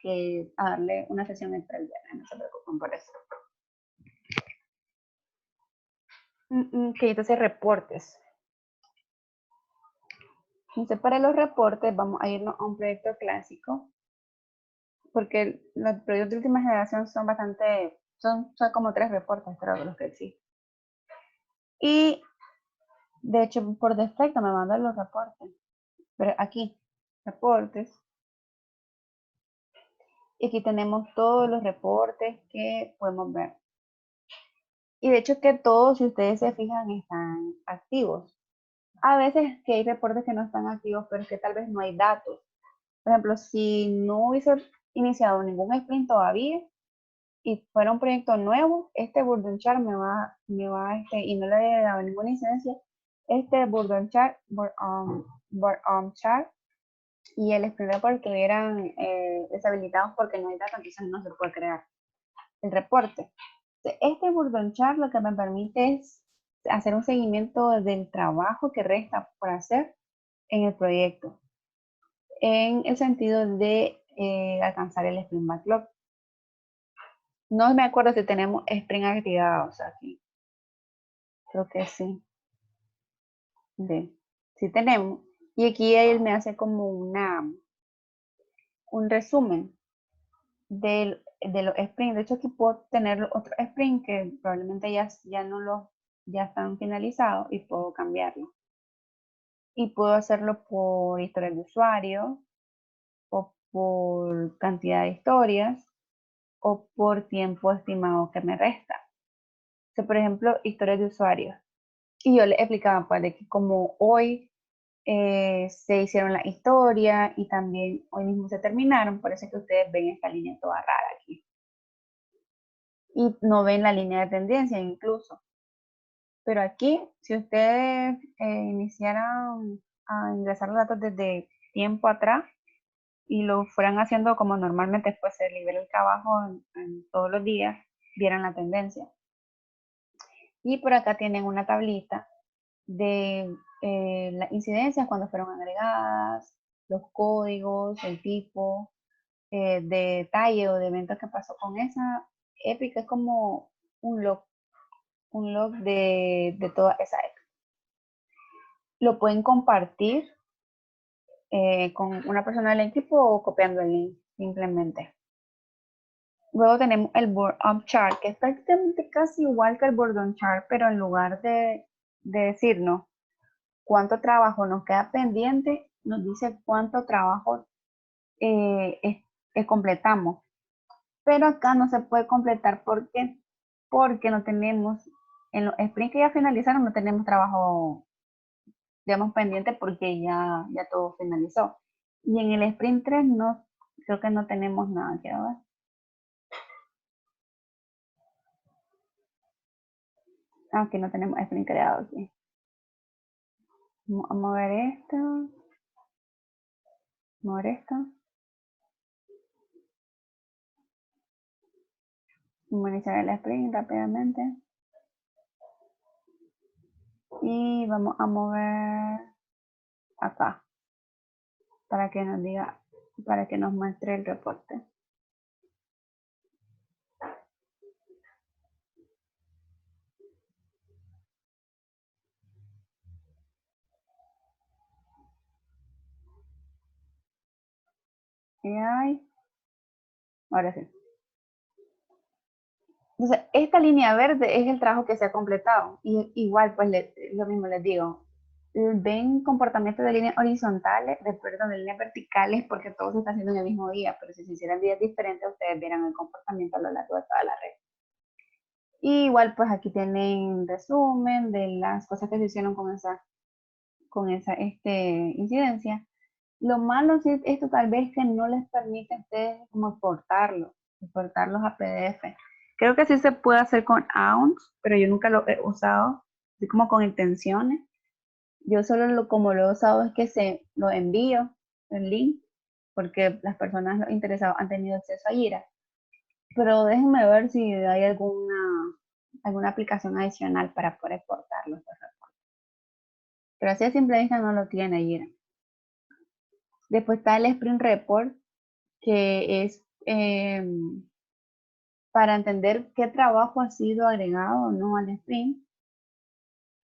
Speaker 1: darle una sesión extra el viernes, no se preocupen por eso. Ok, entonces reportes. Entonces para los reportes vamos a irnos a un proyecto clásico, porque los proyectos de última generación son bastante, son como 3 reportes, creo, de los que existen. Y de hecho, por defecto me mandan los reportes. Pero aquí, reportes. Y aquí tenemos todos los reportes que podemos ver. Y de hecho que todos, si ustedes se fijan, están activos. A veces que hay reportes que no están activos, pero es que tal vez no hay datos. Por ejemplo, si no hubiese iniciado ningún sprint todavía y fuera un proyecto nuevo, este Burden Chart y no le he dado ninguna incidencia, este Burden Chart, chart y el sprint report estuvieran deshabilitados porque no hay datos, entonces no se puede crear el reporte. Este Burden Chart lo que me permite es hacer un seguimiento del trabajo que resta por hacer en el proyecto, en el sentido de alcanzar el sprint backlog. No me acuerdo si tenemos sprint activados aquí. Creo que sí. Sí tenemos. Y aquí él me hace como un resumen de los sprints. De hecho, aquí puedo tener otro sprint que probablemente ya están finalizados y puedo cambiarlo. Y puedo hacerlo por historia de usuario, o por cantidad de historias, o por tiempo estimado que me resta. Por ejemplo, historias de usuario. Y yo le explicaba pues, de que como hoy se hicieron la historia y también hoy mismo se terminaron, por eso es que ustedes ven esta línea toda rara aquí. Y no ven la línea de tendencia incluso. Pero aquí, si ustedes iniciaran a ingresar los datos desde tiempo atrás y lo fueran haciendo como normalmente fuese el nivel del trabajo en todos los días, vieran la tendencia. Y por acá tienen una tablita de las incidencias cuando fueron agregadas, los códigos, el tipo, de detalle o de eventos que pasó con esa Epic. Es como un log de toda esa Epic. Lo pueden compartir con una persona del equipo o copiando el link simplemente. Luego tenemos el Board Up Chart, que es prácticamente casi igual que el Board Chart, pero en lugar de decirnos cuánto trabajo nos queda pendiente, nos dice cuánto trabajo completamos. Pero acá no se puede completar porque no tenemos, en los sprints que ya finalizaron, no tenemos trabajo, digamos, pendiente porque ya todo finalizó. Y en el sprint 3 no, creo que no tenemos nada. Quiero ver. Aquí no tenemos sprint creado aquí. Vamos a mover esto. Mover esto. Vamos a iniciar el sprint rápidamente. Y vamos a mover acá para que nos diga, para que nos muestre el reporte. Y ahí, ahora sí. Entonces, esta línea verde es el trabajo que se ha completado. Y igual, pues lo mismo les digo. Ven comportamientos de líneas horizontales, de líneas verticales, porque todo se está haciendo en el mismo día. Pero si se hicieran días diferentes, ustedes vieran el comportamiento a lo largo de toda la red. Y igual, pues aquí tienen resumen de las cosas que se hicieron con esa incidencia. Lo malo es esto tal vez que no les permite a ustedes como exportarlos a PDF. Creo que sí se puede hacer con AUNS, pero yo nunca lo he usado, así como con intenciones. Yo solo como lo he usado es que lo envío, el link, porque las personas interesadas han tenido acceso a Jira. Pero déjenme ver si hay alguna aplicación adicional para poder exportarlos. Pero así a simple vista no lo tiene allí. Después está el Sprint Report, que es para entender qué trabajo ha sido agregado o no al sprint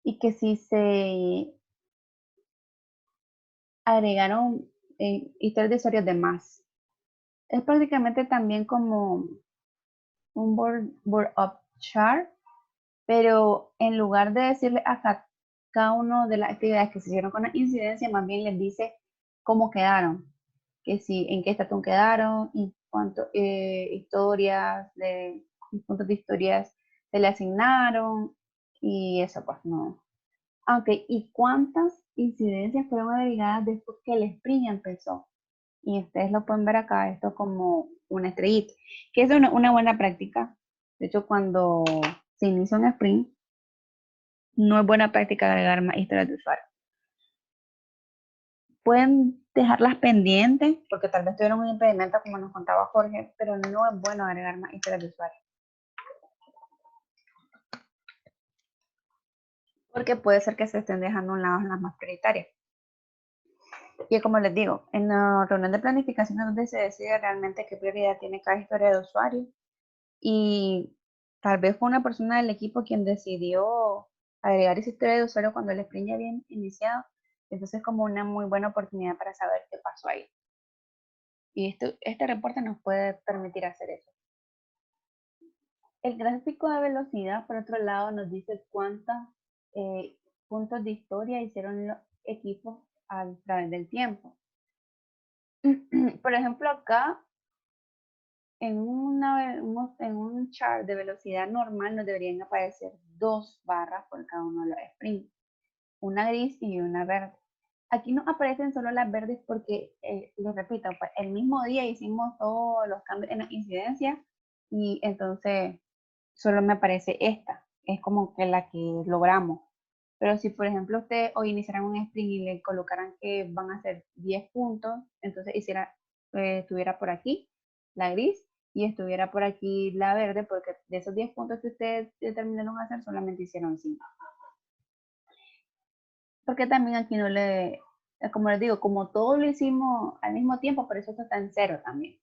Speaker 1: y que si se agregaron historias de usuarios de más. Es prácticamente también como un board up chart, pero en lugar de decirle a cada una de las actividades que se hicieron con la incidencia, más bien les dice cómo quedaron, que si en qué estatus quedaron y cuántas historias puntos de historias se le asignaron y eso pues no. Aunque, ¿y cuántas incidencias fueron agregadas después que el sprint empezó? Y ustedes lo pueden ver acá, esto como una estrellita, que es una buena práctica. De hecho, cuando se inicia un sprint, no es buena práctica agregar más historias de usuario. Pueden dejarlas pendientes, porque tal vez tuvieron un impedimento, como nos contaba Jorge, pero no es bueno agregar más historias de usuario. Porque puede ser que se estén dejando a un lado las más prioritarias. Y como les digo, en la reunión de planificación es donde se decide realmente qué prioridad tiene cada historia de usuario. Y tal vez fue una persona del equipo quien decidió agregar esa historia de usuario cuando el sprint ya había iniciado. Entonces es como una muy buena oportunidad para saber qué pasó ahí. Y este reporte nos puede permitir hacer eso. El gráfico de velocidad, por otro lado, nos dice cuántos puntos de historia hicieron los equipos a través del tiempo. Por ejemplo, acá en un chart de velocidad normal nos deberían aparecer 2 barras por cada uno de los sprints, una gris y una verde. Aquí no aparecen solo las verdes porque, les repito, pues, el mismo día hicimos todos los cambios en la incidencia y entonces solo me aparece esta, es como que la que logramos. Pero si, por ejemplo, ustedes hoy iniciaran un sprint y le colocaran que van a hacer 10 puntos, entonces estuviera por aquí la gris y estuviera por aquí la verde, porque de esos 10 puntos que ustedes determinaron hacer, solamente hicieron 5. Porque también aquí no como les digo, como todo lo hicimos al mismo tiempo, por eso esto está en 0 también.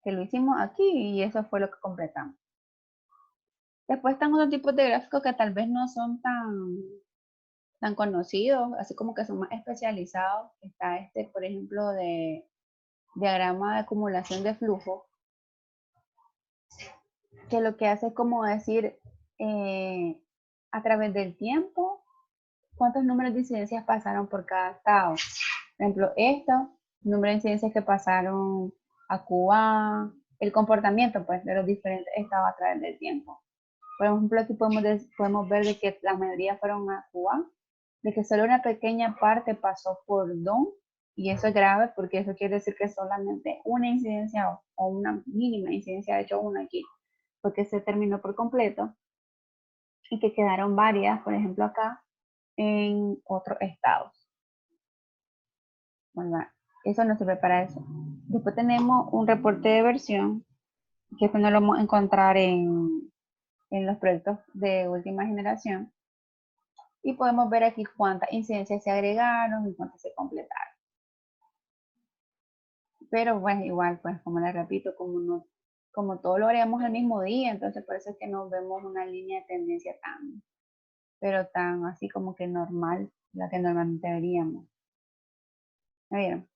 Speaker 1: Que lo hicimos aquí y eso fue lo que completamos. Después están otros tipos de gráficos que tal vez no son tan conocidos, así como que son más especializados. Está por ejemplo, de diagrama de acumulación de flujo, que lo que hace es como decir a través del tiempo cuántos números de incidencias pasaron por cada estado. Por ejemplo, número de incidencias que pasaron a Cuba, el comportamiento pues de los diferentes estados a través del tiempo. Por ejemplo, aquí podemos ver de que la mayoría fueron a Cuba, de que solo una pequeña parte pasó por DON, y eso es grave porque eso quiere decir que solamente una incidencia o una mínima incidencia, de hecho una aquí, porque se terminó por completo, y que quedaron varias, por ejemplo acá, en otros estados. Bueno, eso no sirve para eso. Después tenemos un reporte de versión, que esto no lo vamos a encontrar en los proyectos de última generación. Y podemos ver aquí cuántas incidencias se agregaron y cuántas se completaron. Pero bueno, igual, pues como les repito, como todo lo haremos el mismo día, entonces por eso es que no vemos una línea de tendencia tan así como que normal, la que normalmente veríamos. ¿Me vieron?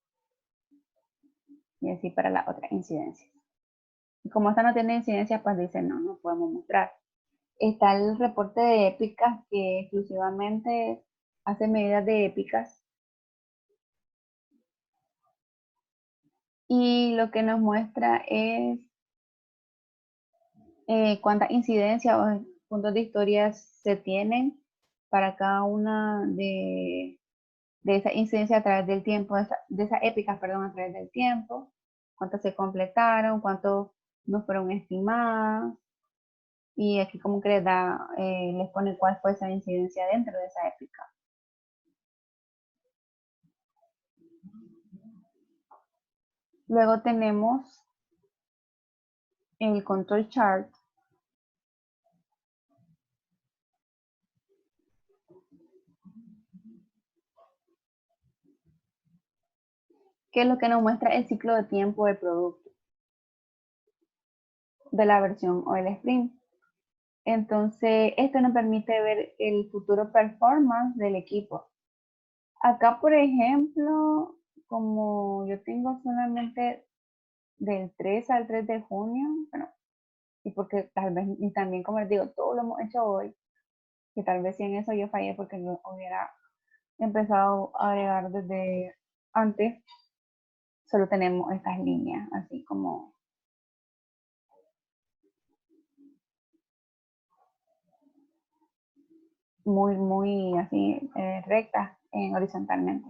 Speaker 1: Y así para la otra incidencia. Y como esta no tiene incidencia, pues dice no podemos mostrar. Está el reporte de épicas que exclusivamente hace medidas de épicas. Y lo que nos muestra es cuántas incidencias o puntos de historia se tienen para cada una de esas incidencias a través del tiempo, de esas épicas, perdón, a través del tiempo, cuántas se completaron, cuántos no fueron estimadas, y aquí como que les pone cuál fue esa incidencia dentro de esa épica. Luego tenemos el control chart, que es lo que nos muestra el ciclo de tiempo del producto, de la versión o el sprint. Entonces, esto nos permite ver el futuro performance del equipo. Acá, por ejemplo, como yo tengo solamente del 3 al 3 de junio, bueno, y porque tal vez, y también como les digo, todo lo hemos hecho hoy, que tal vez si en eso yo fallé porque no hubiera empezado a agregar desde antes, solo tenemos estas líneas, así como muy así rectas horizontalmente.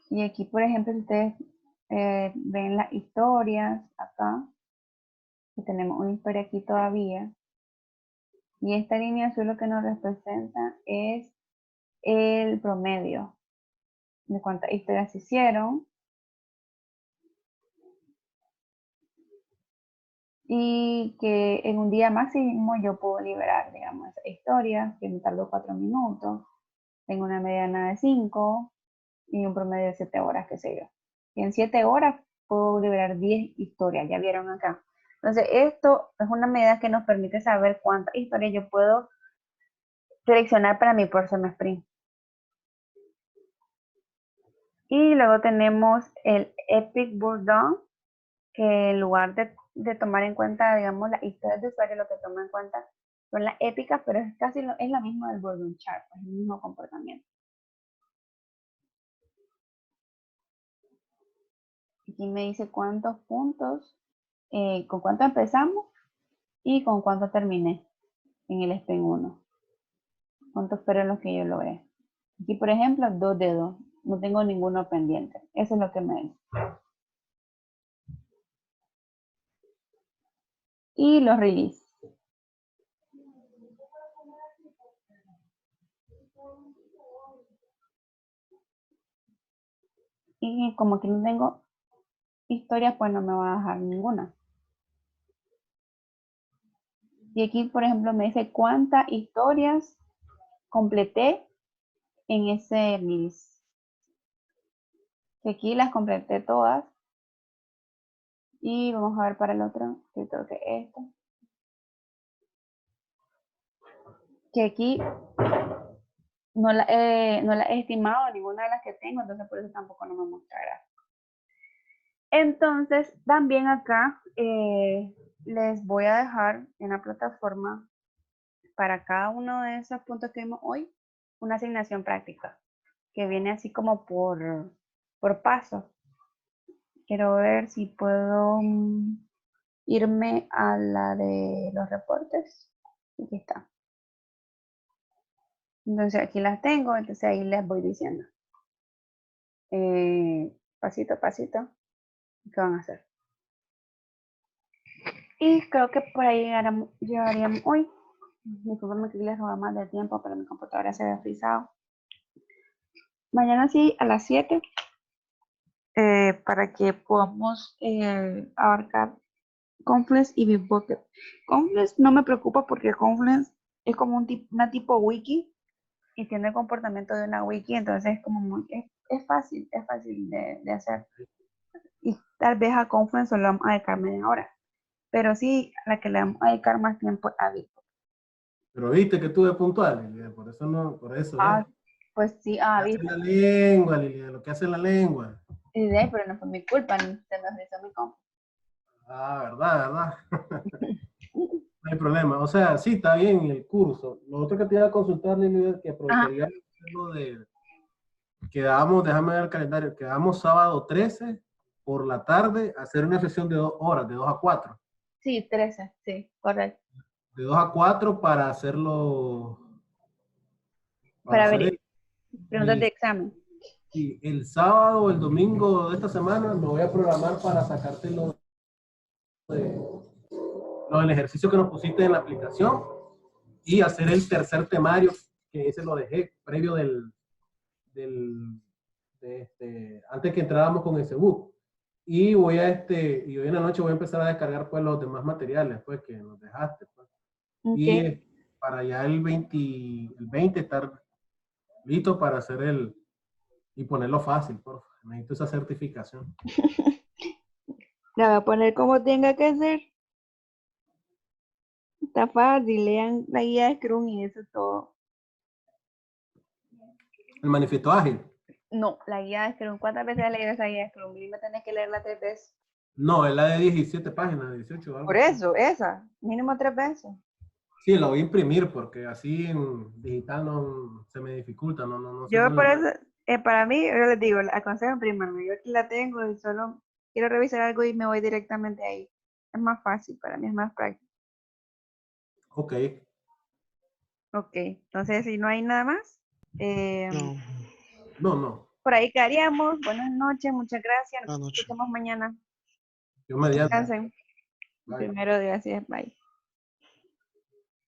Speaker 1: Y aquí, por ejemplo, si ustedes ven las historias acá, que tenemos una historia aquí todavía, y esta línea azul lo que nos representa es el promedio de cuántas historias se hicieron y que en un día máximo yo puedo liberar, digamos, esa historia, que me tardó 4 minutos, tengo una mediana de 5 y un promedio de 7 horas, qué sé yo. Y en 7 horas puedo liberar 10 historias, ya vieron acá. Entonces, esto es una medida que nos permite saber cuántas historias yo puedo seleccionar para mi próximo sprint. Y luego tenemos el Epic Bourdain, que en lugar de tomar en cuenta, digamos, las historias de usuario, lo que toma en cuenta son las épicas, pero es casi es la misma del Bourdain Chart, es el mismo comportamiento. Aquí me dice cuántos puntos, con cuánto empezamos y con cuánto terminé en el sprint 1. Cuántos fueron los que yo logré. Aquí, por ejemplo, 2 de 2. No tengo ninguno pendiente. Eso es lo que me dice. Y los release. Y como aquí no tengo historia, pues no me va a dejar ninguna. Y aquí, por ejemplo, me dice cuántas historias completé en ese release. Que aquí las completé todas. Y vamos a ver para el otro, que creo que esto. Que aquí no la he estimado ninguna de las que tengo, entonces por eso tampoco no me muestra gráfico. Entonces, también acá les voy a dejar en la plataforma para cada uno de esos puntos que vimos hoy una asignación práctica que viene así como por paso. Quiero ver si puedo irme a la de los reportes. Aquí está. Entonces aquí las tengo, entonces ahí les voy diciendo. Pasito a pasito, ¿qué van a hacer? Y creo que por ahí llegaríamos hoy. Disculpenme que les roba más de tiempo, pero mi computadora se había frisado. Mañana sí, a las 7, para que podamos abarcar Confluence y Bitbucket. Confluence no me preocupa porque Confluence es como una tipo wiki y tiene el comportamiento de una wiki, entonces es como es fácil de hacer. Y tal vez a Confluence solo vamos a dedicar media hora, pero sí a la que le vamos a dedicar más tiempo a Bitbucket.
Speaker 3: Pero viste que estuve puntual, Lilia, por eso no, por eso.
Speaker 1: Pues sí,
Speaker 3: Hace la lengua, Lilia, lo que hace la lengua.
Speaker 1: Pero no fue mi culpa, se me frizó mi compu.
Speaker 3: Verdad. No hay problema. O sea, sí, está bien el curso. Lo otro que te iba a consultar, Lilia, es que aprovecharía lo de... Quedamos, déjame ver el calendario, quedamos sábado 13 por la tarde a hacer una sesión de 2 horas, de 2 a 4.
Speaker 1: Sí, 13, sí, correcto.
Speaker 3: De 2 a 4 para hacerlo...
Speaker 1: Para ver preguntas de examen.
Speaker 3: Sí, el sábado o el domingo de esta semana me voy a programar para sacarte lo del ejercicio que nos pusiste en la aplicación y hacer el tercer temario, que ese lo dejé previo antes que entráramos con ese book. Y voy y hoy en la noche voy a empezar a descargar pues los demás materiales pues que nos dejaste. Pues. Okay. Y para ya el 20 estar listo para hacer Y ponerlo fácil, por favor. Necesito esa certificación.
Speaker 1: La voy a poner como tenga que ser. Está fácil, lean la guía de Scrum y eso es todo.
Speaker 3: El manifiesto ágil.
Speaker 1: No, la guía de Scrum. ¿Cuántas veces has leído esa guía de Scrum? Dime, tenés que leerla 3 veces.
Speaker 3: No, es la de 17 páginas, 18. Algo
Speaker 1: Por
Speaker 3: así.
Speaker 1: eso, esa. Mínimo 3 veces.
Speaker 3: Sí, lo voy a imprimir porque así en digital no se me dificulta, no sé
Speaker 1: Yo
Speaker 3: dónde
Speaker 1: por
Speaker 3: lo-
Speaker 1: eso, para mí, yo les digo, aconsejo imprimirme. Yo aquí la tengo y solo quiero revisar algo y me voy directamente ahí. Es más fácil, para mí es más práctico.
Speaker 3: Ok.
Speaker 1: Ok, entonces si no hay nada más,
Speaker 2: No,
Speaker 1: por ahí quedaríamos. Buenas noches, muchas gracias. Nos
Speaker 2: buenas noches.
Speaker 1: escuchamos mañana.
Speaker 3: Yo mediante.
Speaker 1: Descansen.
Speaker 3: Bye.
Speaker 1: Primero, gracias. Bye.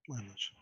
Speaker 2: Buenas noches.